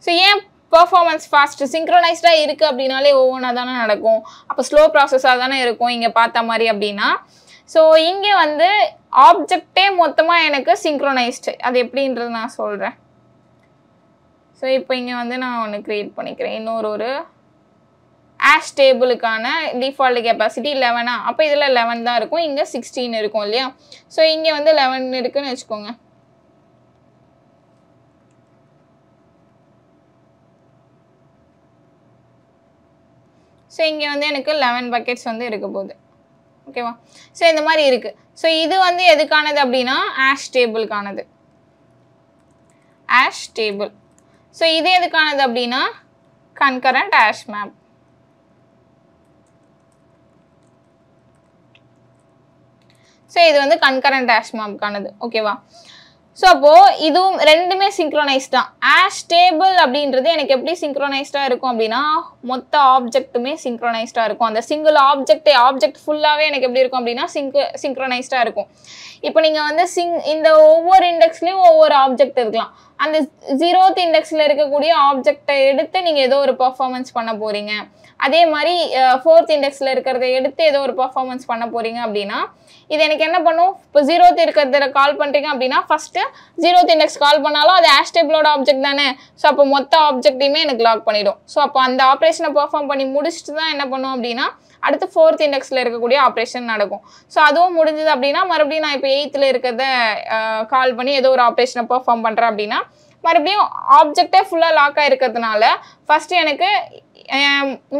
So ஏன் பெர்ஃபார்மன்ஸ் ஃபாஸ்ட்? சிங்க்ரோனைஸ்டாக இருக்குது அப்படின்னாலே ஒவ்வொன்றா தானே நடக்கும். அப்போ ஸ்லோ ப்ராசஸாக தானே இருக்கும் இங்கே பார்த்த மாதிரி அப்படின்னா. ஸோ இங்கே வந்து ஆப்ஜெக்டே மொத்தமாக எனக்கு சிங்க்ரோனைஸ்டு. அது எப்படின்றது நான் சொல்கிறேன். ஸோ இப்போ இங்கே வந்து நான் ஒன்று க்ரியேட் பண்ணிக்கிறேன். இன்னொரு ஆஷ் டேபிளுக்கான டிஃபால்ட் கெப்பாசிட்டி 11. அப்போ இதில் 11 தான் இருக்கும். இங்கே 16 இருக்கும் இல்லையா? ஸோ இங்கே வந்து 11 இருக்குன்னு வச்சுக்கோங்க. ஸோ இங்கே வந்து எனக்கு 11 பக்கெட்ஸ் வந்து இருக்க போகுது. ஓகேவா? ஸோ இந்த மாதிரி இருக்குது. ஸோ இது வந்து எதுக்கானது அப்படின்னா ஆஷ் டேபிளுக்கானது. Hash table. ஸோ இது எதுக்கானது அப்படின்னா கன்கரண்ட் ஆஷ் மேப். ஸோ இது வந்து கன்கரண்ட் ஆஷ் மேப்கானது. ஓகேவா? ஸோ அப்போது இதுவும் ரெண்டுமே சிங்க்ரோனைஸ்ட் தான். ஆஷ் டேபிள் அப்படின்றது எனக்கு எப்படி சிங்க்ரோனைஸ்டாக இருக்கும் அப்படின்னா மொத்த ஆப்ஜெக்ட்டுமே சிங்க்ரோனைஸ்டாக இருக்கும். அந்த சிங்கிள் ஆப்ஜெக்ட் ஃபுல்லாகவே எனக்கு எப்படி இருக்கும் அப்படின்னா சிங்க்ரோனைஸ்டாக இருக்கும். இப்போ நீங்கள் வந்து இந்த ஒவ்வொரு இண்டெக்ஸ்லேயும் ஒவ்வொரு ஆப்ஜெக்ட் இருக்கலாம். அந்த 0th இண்டெக்ஸில் இருக்கக்கூடிய ஆப்ஜெக்டை எடுத்து நீங்கள் ஏதோ ஒரு பர்ஃபார்மன்ஸ் பண்ண போகிறீங்க. அதே மாதிரி 4th இண்டெக்ஸில் இருக்கிறத எடுத்து ஏதோ ஒரு பர்ஃபார்மன்ஸ் பண்ண போகிறீங்க அப்படின்னா இது எனக்கு என்ன பண்ணும்? இப்போ 0th இருக்கிறத கால் பண்ணுறீங்க அப்படின்னா ஃபஸ்ட்டு 0th இண்டெக்ஸ் கால் பண்ணாலும் அது ஆஷ் டேபிளோட ஆப்ஜெக்ட் தானே. ஸோ அப்போ மொத்த ஆப்ஜெக்டையுமே எனக்கு லாக் பண்ணிடும். ஸோ அப்போ அந்த ஆப்ரேஷனை பெர்ஃபார்ம் பண்ணி முடிச்சுட்டு தான் என்ன பண்ணும் அப்படின்னா அடுத்து 4th இண்டெக்ஸில் இருக்கக்கூடிய ஆப்ரேஷன் நடக்கும். ஸோ அதுவும் முடிஞ்சது அப்படின்னா மறுபடியும் நான் இப்போ 8th இருக்கிறத கால் பண்ணி ஏதோ ஒரு ஆப்ரேஷனை பெர்ஃபார்ம் பண்ணுறேன் அப்படின்னா மறுபடியும் ஆப்ஜெக்டே ஃபுல்லாக லாக் ஆகிருக்கிறதுனால ஃபஸ்ட்டு எனக்கு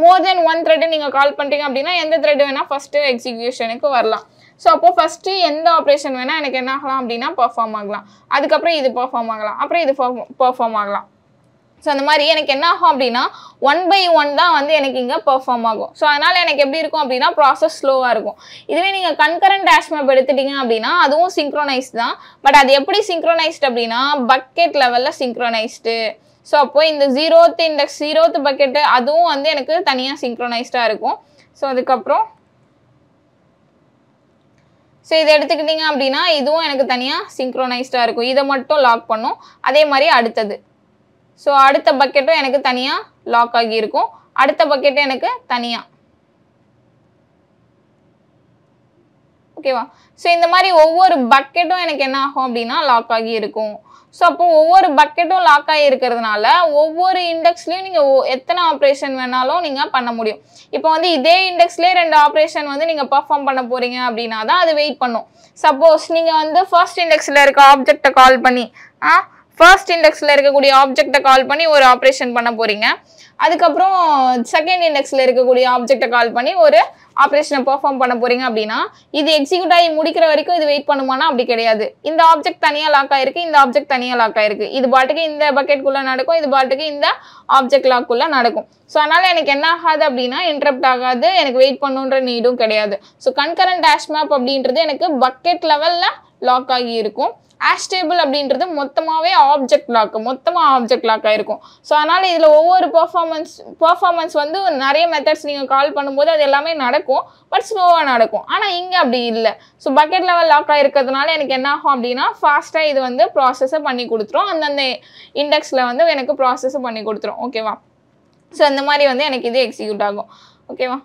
மோர் தென் 1 த்ரெட்டு நீங்கள் கால் பண்ணுறீங்க அப்படின்னா எந்த த்ரெட் வேணால் ஃபஸ்ட்டு எக்ஸிக்யூஷனுக்கு வரலாம். ஸோ அப்போது ஃபஸ்ட்டு எந்த ஆப்ரேஷன் வேணால் எனக்கு என்ன ஆகலாம் அப்படின்னா பெர்ஃபார்ம் ஆகலாம். அதுக்கப்புறம் இது பெர்ஃபார்ம் ஆகலாம். அப்புறம் இது பெர்ஃபார்ம் ஆகலாம். ஸோ அந்த மாதிரி எனக்கு என்ன ஆகும் அப்படின்னா 1 by 1 தான் வந்து எனக்கு இங்கே பெர்ஃபார்ம் ஆகும். ஸோ அதனால் எனக்கு எப்படி இருக்கும் அப்படின்னா ப்ராசஸ் ஸ்லோவாக இருக்கும். இதுவே நீங்கள் கன்கரண்ட் ஆஷ் மேப் எடுத்துட்டீங்க அப்படின்னா அதுவும் சிங்க்ரோனைஸ்ட் தான். பட் அது எப்படி சிங்க்ரோனைஸ்ட் அப்படின்னா பக்கெட் லெவலில் சிங்க்ரோனைஸ்டு. ஸோ அப்போ இந்த 0th இண்டெக்ஸ் 0th பக்கெட்டு அதுவும் வந்து எனக்கு தனியாக சிங்க்ரோனைஸ்டாக இருக்கும். ஸோ அதுக்கப்புறம் ஸோ இதை எடுத்துக்கிட்டிங்க அப்படின்னா இதுவும் எனக்கு தனியாக சிங்க்ரோனைஸ்டாக இருக்கும். இதை மட்டும் லாக் பண்ணும். அதே மாதிரி அடுத்தது. ஸோ அடுத்த பக்கெட்டும் எனக்கு தனியாக லாக் ஆகி இருக்கும். அடுத்த பக்கெட்டும் எனக்கு தனியாக. ஓகேவா? ஸோ இந்த மாதிரி ஒவ்வொரு பக்கெட்டும் எனக்கு என்ன ஆகும் அப்படின்னா லாக் ஆகி இருக்கும். ஸோ அப்போ ஒவ்வொரு பக்கெட்டும் லாக் ஆகி இருக்கிறதுனால ஒவ்வொரு இண்டெக்ஸ்லையும் நீங்கள் எத்தனை ஆப்ரேஷன் வேணாலும் நீங்கள் பண்ண முடியும். இப்போ வந்து இதே இண்டெக்ஸ்லேயே 2 ஆப்ரேஷன் வந்து நீங்கள் பர்ஃபார்ம் பண்ண போகிறீங்க அப்படின்னா தான் அது வெயிட் பண்ணும். சப்போஸ் நீங்கள் வந்து ஃபர்ஸ்ட் இண்டெக்ஸில் இருக்க ஆப்ஜெக்டை கால் பண்ணி ஃபர்ஸ்ட் இண்டெக்ஸில் இருக்கக்கூடிய ஆப்ஜெக்டை கால் பண்ணி ஒரு ஆப்ரேஷன் பண்ண போகிறீங்க. அதுக்கப்புறம் செகண்ட் இண்டெக்ஸில் இருக்கக்கூடிய ஆப்ஜெக்டை கால் பண்ணி ஒரு ஆப்ரேஷனை பெர்ஃபார்ம் பண்ண போகிறீங்க அப்படின்னா இது எக்ஸிக்யூட் ஆகி முடிக்கிற வரைக்கும் இது வெயிட் பண்ணுமானா அப்படி கிடையாது. இந்த ஆப்ஜெக்ட் தனியாக லாக் ஆயிருக்கு, இந்த ஆப்ஜெக்ட் தனியாக லாக் ஆயிருக்கு. இது பாட்டுக்கு இந்த பக்கெட்குள்ளே நடக்கும், இது பாட்டுக்கு இந்த ஆப்ஜெக்ட் லாக்குள்ளே நடக்கும். ஸோ அதனால் எனக்கு என்ன ஆகாது அப்படின்னா இன்டரப்ட் ஆகாது, எனக்கு வெயிட் பண்ணுன்ற நீடும் கிடையாது. ஸோ கன்கரண்ட் ஆஷ் மேப் அப்படின்றது எனக்கு பக்கெட் லெவலில் லாக் ஆகி இருக்கும். ஆஷ் டேபிள் அப்படின்றது மொத்தமாகவே ஆப்ஜெக்ட் லாக், மொத்தமாக ஆப்ஜெக்ட் லாக் ஆகிருக்கும். ஸோ அதனால் இதில் ஒவ்வொரு பர்ஃபார்மன்ஸ் வந்து நிறைய மெத்தட்ஸ் நீங்கள் கால் பண்ணும்போது அது எல்லாமே நடக்கும். பட் ஸ்லோவாக நடக்கும். ஆனால் இங்கே அப்படி இல்லை. ஸோ பக்கெட் லெவல் லாக் ஆகிருக்கிறதுனால எனக்கு என்ன ஆகும் அப்படின்னா ஃபாஸ்ட்டாக இது வந்து ப்ராசஸை பண்ணி கொடுத்துரும். அந்தந்த இண்டெக்ஸில் வந்து எனக்கு ப்ராசஸை பண்ணி கொடுத்துரும். ஓகேவா? ஸோ இந்த மாதிரி வந்து எனக்கு இது எக்ஸிக்யூட் ஆகும். ஓகேவா?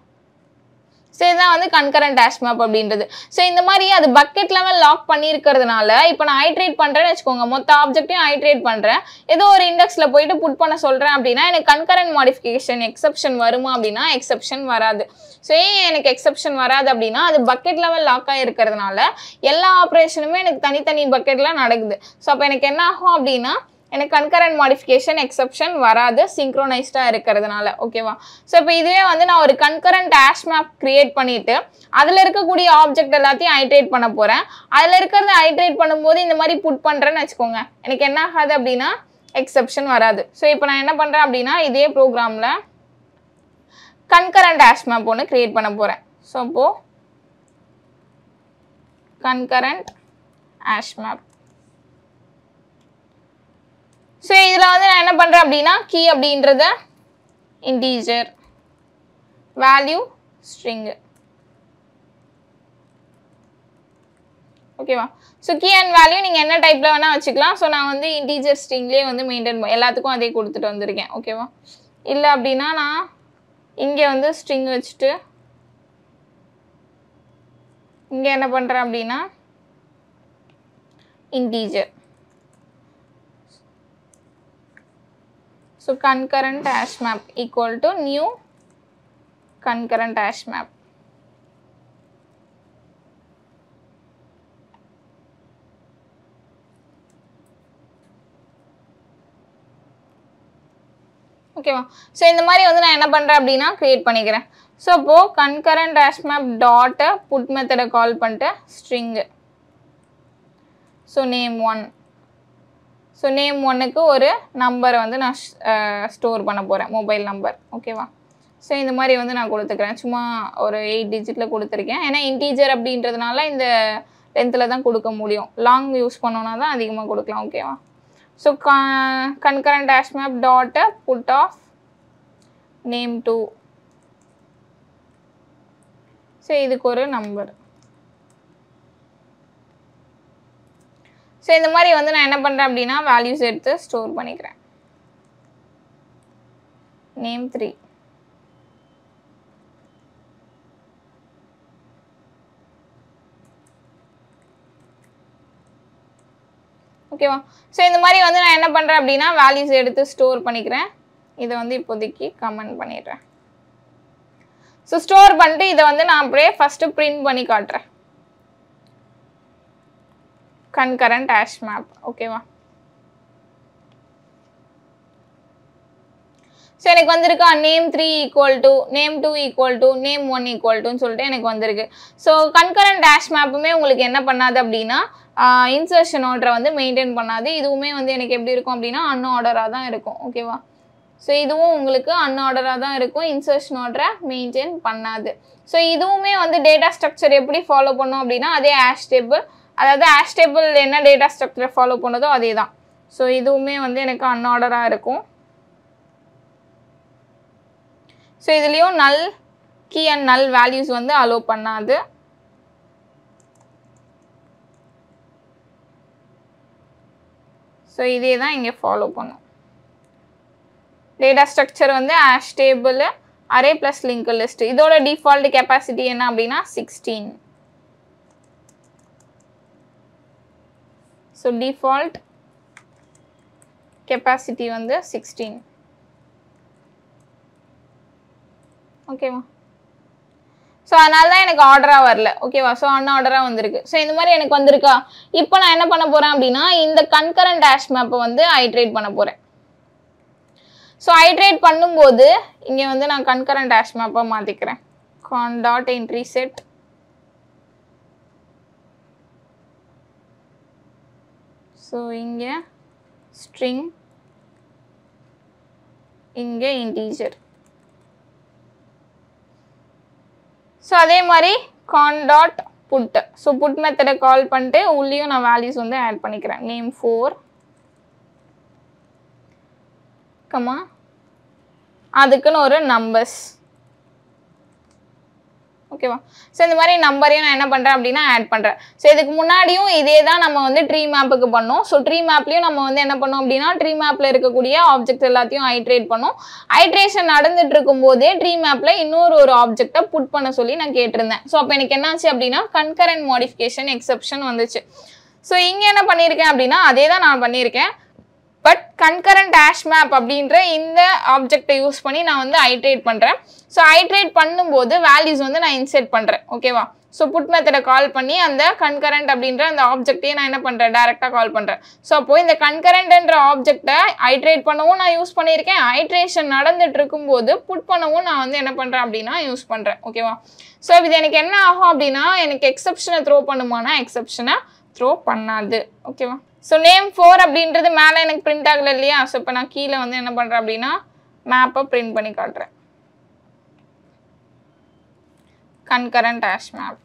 ஸோ இதுதான் வந்து கன்கரண்ட் ஹேஷ் மேப் அப்படின்றது. ஸோ இந்த மாதிரி அது பக்கெட் லெவல் லாக் பண்ணியிருக்கிறதுனால இப்போ நான் ஐட்ரேட் பண்ணுறேன்னு வச்சுக்கோங்க, மொத்த ஆப்ஜெக்டையும் ஐட்ரேட் பண்ணுறேன், ஏதோ ஒரு இண்டெக்ஸில் போயிட்டு புட் பண்ண சொல்கிறேன் அப்படின்னா எனக்கு கன்கரண்ட் மாடிஃபிகேஷன் எக்ஸப்ஷன் வருமா அப்படின்னா எக்ஸப்ஷன் வராது. ஸோ ஏன் எனக்கு எக்ஸப்ஷன் வராது அப்படின்னா அது பக்கெட் லெவல் லாக் ஆகிருக்கிறதுனால எல்லா ஆப்ரேஷனுமே எனக்கு தனித்தனி பக்கெட்டில் நடக்குது. ஸோ அப்போ எனக்கு என்ன ஆகும் அப்படின்னா எனக்கு கன்கரண்ட் மாடிஃபிகேஷன் எக்ஸப்ஷன் வராது சிங்க்ரோனைஸ்டாக இருக்கிறதுனால. ஓகேவா? ஸோ இப்போ இதுவே வந்து நான் ஒரு கன்கரண்ட் ஹேஷ் மேப் கிரியேட் பண்ணிட்டு அதில் இருக்கக்கூடிய ஆப்ஜெக்ட் எல்லாத்தையும் ஐட்ரேட் பண்ண போகிறேன். அதில் இருக்கிறத ஐட்ரேட் பண்ணும்போது இந்த மாதிரி புட் பண்ணுறேன்னு வச்சுக்கோங்க, எனக்கு என்ன ஆகாது அப்படின்னா எக்ஸப்ஷன் வராது. ஸோ இப்போ நான் என்ன பண்ணுறேன் அப்படின்னா இதே ப்ரோக்ராமில் கன்கரண்ட் ஹேஷ் மேப் ஒன்று கிரியேட் பண்ண போகிறேன். ஸோ அப்போது கன்கரண்ட் ஹேஷ் மேப். ஸோ இதில் வந்து நான் என்ன பண்ணுறேன் அப்படின்னா கீ அப்படின்றத இன்டீஜர், வேல்யூ ஸ்ட்ரிங்கு. ஓகேவா? ஸோ கீ அண்ட் வேல்யூ நீங்கள் என்ன டைப்பில் வேணால் வச்சுக்கலாம். ஸோ நான் வந்து இன்டீஜர் ஸ்ட்ரிங்லேயே வந்து மெயின்டைன் எல்லாத்துக்கும் அதே கொடுத்துட்டு வந்திருக்கேன். ஓகேவா? இல்லை அப்படின்னா நான் இங்கே வந்து ஸ்ட்ரிங் வச்சுட்டு இங்கே என்ன பண்ணுறேன் அப்படின்னா integer. So concurrent hash map equal to new concurrent hash map. ஓகேவா? ஸோ இந்த மாதிரி வந்து நான் என்ன பண்ணுறேன் அப்படின்னா க்ரியேட் பண்ணிக்கிறேன். ஸோ அப்போது கன்கரண்ட் ஹேஷ் மேப் டாட்டை புட் மெத்தடை கால் பண்ணிட்டு string. So name 1. So name 1க்கு ஒரு நம்பரை வந்து நான் ஸ்டோர் பண்ண போகிறேன், மொபைல் நம்பர். ஓகேவா? ஸோ இந்த மாதிரி வந்து நான் கொடுத்துக்கிறேன், சும்மா ஒரு 8 டிஜிட்டில் கொடுத்துருக்கேன். ஏன்னா இன்டீஜர் அப்படின்றதுனால இந்த லென்த்தில் தான் கொடுக்க முடியும், லாங் யூஸ் பண்ணோன்னா தான் அதிகமாக கொடுக்கலாம். ஓகேவா? ஸோ கன்கரண்ட் ஹேஷ் மேப் டாட்டை புட் ஆஃப் நேம் 2. ஸோ இதுக்கு ஒரு நம்பர். ஸோ இந்த மாதிரி வந்து நான் என்ன பண்ணுறேன் அப்படின்னா வேல்யூஸ் எடுத்து ஸ்டோர் பண்ணிக்கிறேன். நேம் 3. ஓகேவா? ஸோ இந்த மாதிரி வந்து நான் என்ன பண்ணுறேன் அப்படின்னா வேல்யூஸ் எடுத்து ஸ்டோர் பண்ணிக்கிறேன். இதை வந்து இப்போதைக்கு கமெண்ட் பண்ணிடுறேன். ஸோ ஸ்டோர் பண்ணிட்டு இதை வந்து நான் அப்படியே ஃபஸ்ட்டு பிரிண்ட் பண்ணி காட்டுறேன். concurrent hash map. ஓகேவா? ஸோ எனக்கு வந்திருக்கா name 3 equal to name 2 equal to name 1 equal டுன்னு சொல்லிட்டு எனக்கு வந்திருக்கு. ஸோ கன்கரண்ட் ஹேஷ் மேப்புமே உங்களுக்கு என்ன பண்ணாது அப்படின்னா இன்சர்ஷன் ஆர்டரை வந்து மெயின்டைன் பண்ணாது. இதுவுமே வந்து எனக்கு எப்படி இருக்கும் அப்படின்னா அன்ஆர்டராக தான் இருக்கும். ஓகேவா? ஸோ இதுவும் உங்களுக்கு அன்ஆர்டராக தான் இருக்கும், இன்சர்ஷன் ஆர்டரை மெயின்டைன் பண்ணாது. ஸோ இதுவுமே வந்து டேட்டா ஸ்ட்ரக்சர் எப்படி ஃபாலோ பண்ணோம் அப்படின்னா அதே ஹேஷ் டேபிள், அதாவது ஹேஷ் டேபிள் என்ன டேட்டா ஸ்ட்ரக்சரை ஃபாலோ பண்ணதோ அதே தான். ஸோ இதுவுமே வந்து எனக்கு அன்ஆர்டராக இருக்கும். ஸோ இதுலேயும் நல் கீ அண்ட் நல் வேல்யூஸ் வந்து அலோவ் பண்ணாது. ஸோ இதே தான் இங்கே ஃபாலோ பண்ணும். டேட்டா ஸ்ட்ரக்சர் வந்து hash table, array plus link list. இதோட டிஃபால்ட் கெப்பாசிட்டி என்ன அப்படின்னா 16. ஸோ டிஃபால்ட் கெப்பாசிட்டி வந்து 16. ஓகேவா? ஸோ அதனால தான் எனக்கு ஆர்டராக வரல. ஓகேவா? ஸோ அன்ஆர்டராக வந்திருக்கு. ஸோ இந்த மாதிரி எனக்கு வந்திருக்கா. இப்போ நான் என்ன பண்ண போகிறேன் அப்படின்னா இந்த கன்கரண்ட் ஹேஷ் மேப்பை வந்து ஐட்ரேட் பண்ண போகிறேன். ஸோ ஐட்ரேட் பண்ணும்போது இங்கே வந்து நான் கன்கரண்ட் ஹேஷ் மேப்பை மாற்றிக்கிறேன். con dot entry set so இங்கே ஸ்ட்ரிங், இங்கே இன்டீஜர். ஸோ அதே மாதிரி con dot put. So put மெத்தடை கால் பண்ணிட்டு உள்ளேயும் நான் வேல்யூஸ் வந்து ஆட் பண்ணிக்கிறேன். நேம் 4, கமா அதுக்குன்னு ஒரு நம்பர்ஸ். ஓகேவா. ஸோ இந்த மாதிரி நம்பரையும் நான் என்ன பண்ணுறேன் அப்படின்னா ஆட் பண்ணுறேன். ஸோ இதுக்கு முன்னாடியும் இதே தான் நம்ம வந்து ட்ரீ மேப்புக்கு பண்ணோம். ஸோ ட்ரீ மேப்லையும் நம்ம வந்து என்ன பண்ணோம் அப்படின்னா ட்ரீ மேப்பில் இருக்கக்கூடிய ஆப்ஜெக்ட் எல்லாத்தையும் ஐட்ரேட் பண்ணோம். ஐட்ரேஷன் நடந்துட்டு இருக்கும் போதே ட்ரீ மேப்பில் இன்னொரு ஆப்ஜெக்டை புட் பண்ண சொல்லி நான் கேட்டிருந்தேன். ஸோ அப்போ எனக்கு என்னாச்சு அப்படின்னா கன்கரண்ட் மாடிஃபிகேஷன் எக்ஸெப்ஷன் வந்துச்சு. ஸோ இங்கே என்ன பண்ணியிருக்கேன் அப்படின்னா அதே தான் நான் பண்ணியிருக்கேன். பட் கன்கரண்ட் ஹேஷ் மேப் அப்படின்ற இந்த ஆப்ஜெக்டை யூஸ் பண்ணி நான் வந்து ஐட்ரேட் பண்ணுறேன். ஸோ ஐட்ரேட் பண்ணும்போது வேல்யூஸ் வந்து நான் இன்செர்ட் பண்ணுறேன். ஓகேவா. ஸோ புட் மெத்தடை கால் பண்ணி அந்த கன்கரண்ட் அப்படின்ற அந்த ஆப்ஜெக்டையே நான் என்ன பண்ணுறேன் டேரெக்டாக கால் பண்ணுறேன். ஸோ அப்போ இந்த கன்கரண்ட்ன்ற ஆப்ஜெக்டை ஐட்ரேட் பண்ணவும் நான் யூஸ் பண்ணியிருக்கேன். ஐட்ரேஷன் நடந்துட்டு இருக்கும்போது புட் பண்ணவும் நான் வந்து என்ன பண்ணுறேன் அப்படின்னா யூஸ் பண்ணுறேன். ஓகேவா. ஸோ இது எனக்கு என்ன ஆகும் அப்படின்னா எனக்கு எக்ஸெப்ஷனை த்ரோ பண்ணுமானா எக்ஸெப்ஷனை த்ரோ பண்ணாது. ஓகேவா. ஸோ நேம் 4 அப்படின்றது மேலே எனக்கு பிரிண்ட் ஆகலை இல்லையா. ஸோ இப்போ நான் கீழே வந்து என்ன பண்ணுறேன் அப்படின்னா மேப்பை பிரிண்ட் பண்ணி காட்டுறேன். Concurrent hash map.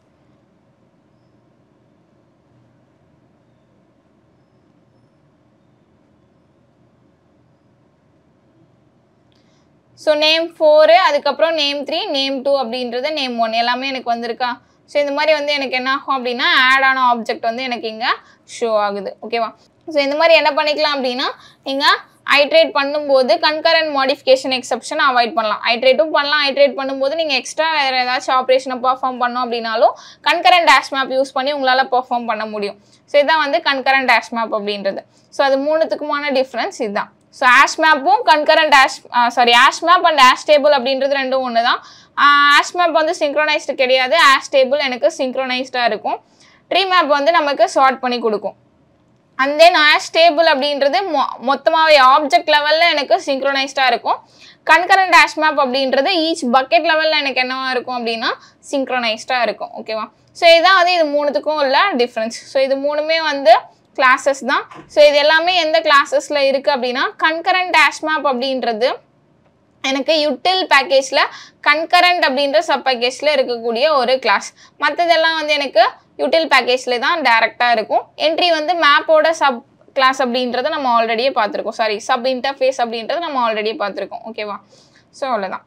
So name 4 அதுக்கப்புறம் நேம் 3 நேம் 2 அப்படின்றது நேம் 1 எல்லாமே எனக்கு வந்திருக்கா. ஸோ இந்த மாதிரி வந்து எனக்கு என்ன ஆகும் அப்படின்னா ஆட் ஆன ஆப்ஜெக்ட் வந்து எனக்கு இங்கே ஷோ ஆகுது. ஓகேவா. ஸோ இந்த மாதிரி என்ன பண்ணிக்கலாம் அப்படின்னா நீங்கள் ஐட்ரேட் பண்ணும்போது கன்கரண்ட் மாடிஃபிகேஷன் எக்ஸெப்ஷன் அவாய்ட் பண்ணலாம். ஐட்ரேட்டும் பண்ணலாம். ஐட்ரேட் பண்ணும்போது நீங்கள் எக்ஸ்ட்ரா வேறு ஏதாச்சும் ஆப்ரேஷனை பர்ஃபார்ம் பண்ணோம் அப்படின்னாலும் கன்கரண்ட் ஹேஷ் மேப் யூஸ் பண்ணி உங்களால் பர்ஃபார்ம் பண்ண முடியும். ஸோ இதுதான் வந்து கன்கரண்ட் ஹேஷ் மேப் அப்படின்றது. ஸோ அது மூணுத்துக்குமான டிஃப்ரென்ஸ் இதுதான். ஸோ ஹேஷ் மேப்பும் concurrent hash map and hash table அப்படின்றது ரெண்டும் ஒன்று தான். ஹேஷ் மேப் வந்து சிங்க்ரோனைஸ்டு கிடையாது. ஹேஷ் டேபிள் எனக்கு சிங்க்ரோனைஸ்டாக இருக்கும். ட்ரீ மேப் வந்து நமக்கு ஷார்ட் பண்ணி கொடுக்கும். அண்ட் தென் ஹேஷ் டேபிள் அப்படின்றது மொத்தமாகவே ஆப்ஜெக்ட் லெவலில் எனக்கு சிங்க்ரோனைஸ்டாக இருக்கும். கன்கரண்ட் ஹேஷ் மேப் அப்படின்றது ஈச் பக்கெட் லெவலில் எனக்கு என்னவா இருக்கும் அப்படின்னா சிங்க்ரோனைஸ்டாக இருக்கும். ஓகேவா. ஸோ இதுதான் வந்து இது மூணுத்துக்கும் உள்ள டிஃப்ரென்ஸ். ஸோ இது மூணுமே வந்து கிளாஸஸ் தான். ஸோ இது எல்லாமே எந்த கிளாஸஸில் இருக்குது அப்படின்னா கன்கரண்ட் ஹேஷ் மேப் அப்படின்றது எனக்கு யூட்டில் பேக்கேஜில் கன்கரண்ட் அப்படின்ற சப் பேக்கேஜில் இருக்கக்கூடிய ஒரு கிளாஸ். மற்றதெல்லாம் வந்து எனக்கு யூட்டில் பேக்கேஜில் தான் டேரெக்டாக இருக்கும். என்ட்ரி வந்து மேப்போட சப் கிளாஸ் அப்படின்றத நம்ம ஆல்ரெடியே பார்த்துருக்கோம். சப் இன்டர்ஃபேஸ் அப்படின்றத நம்ம ஆல்ரெடியே பார்த்துருக்கோம். ஓகேவா. ஸோ அவ்வளோதான்.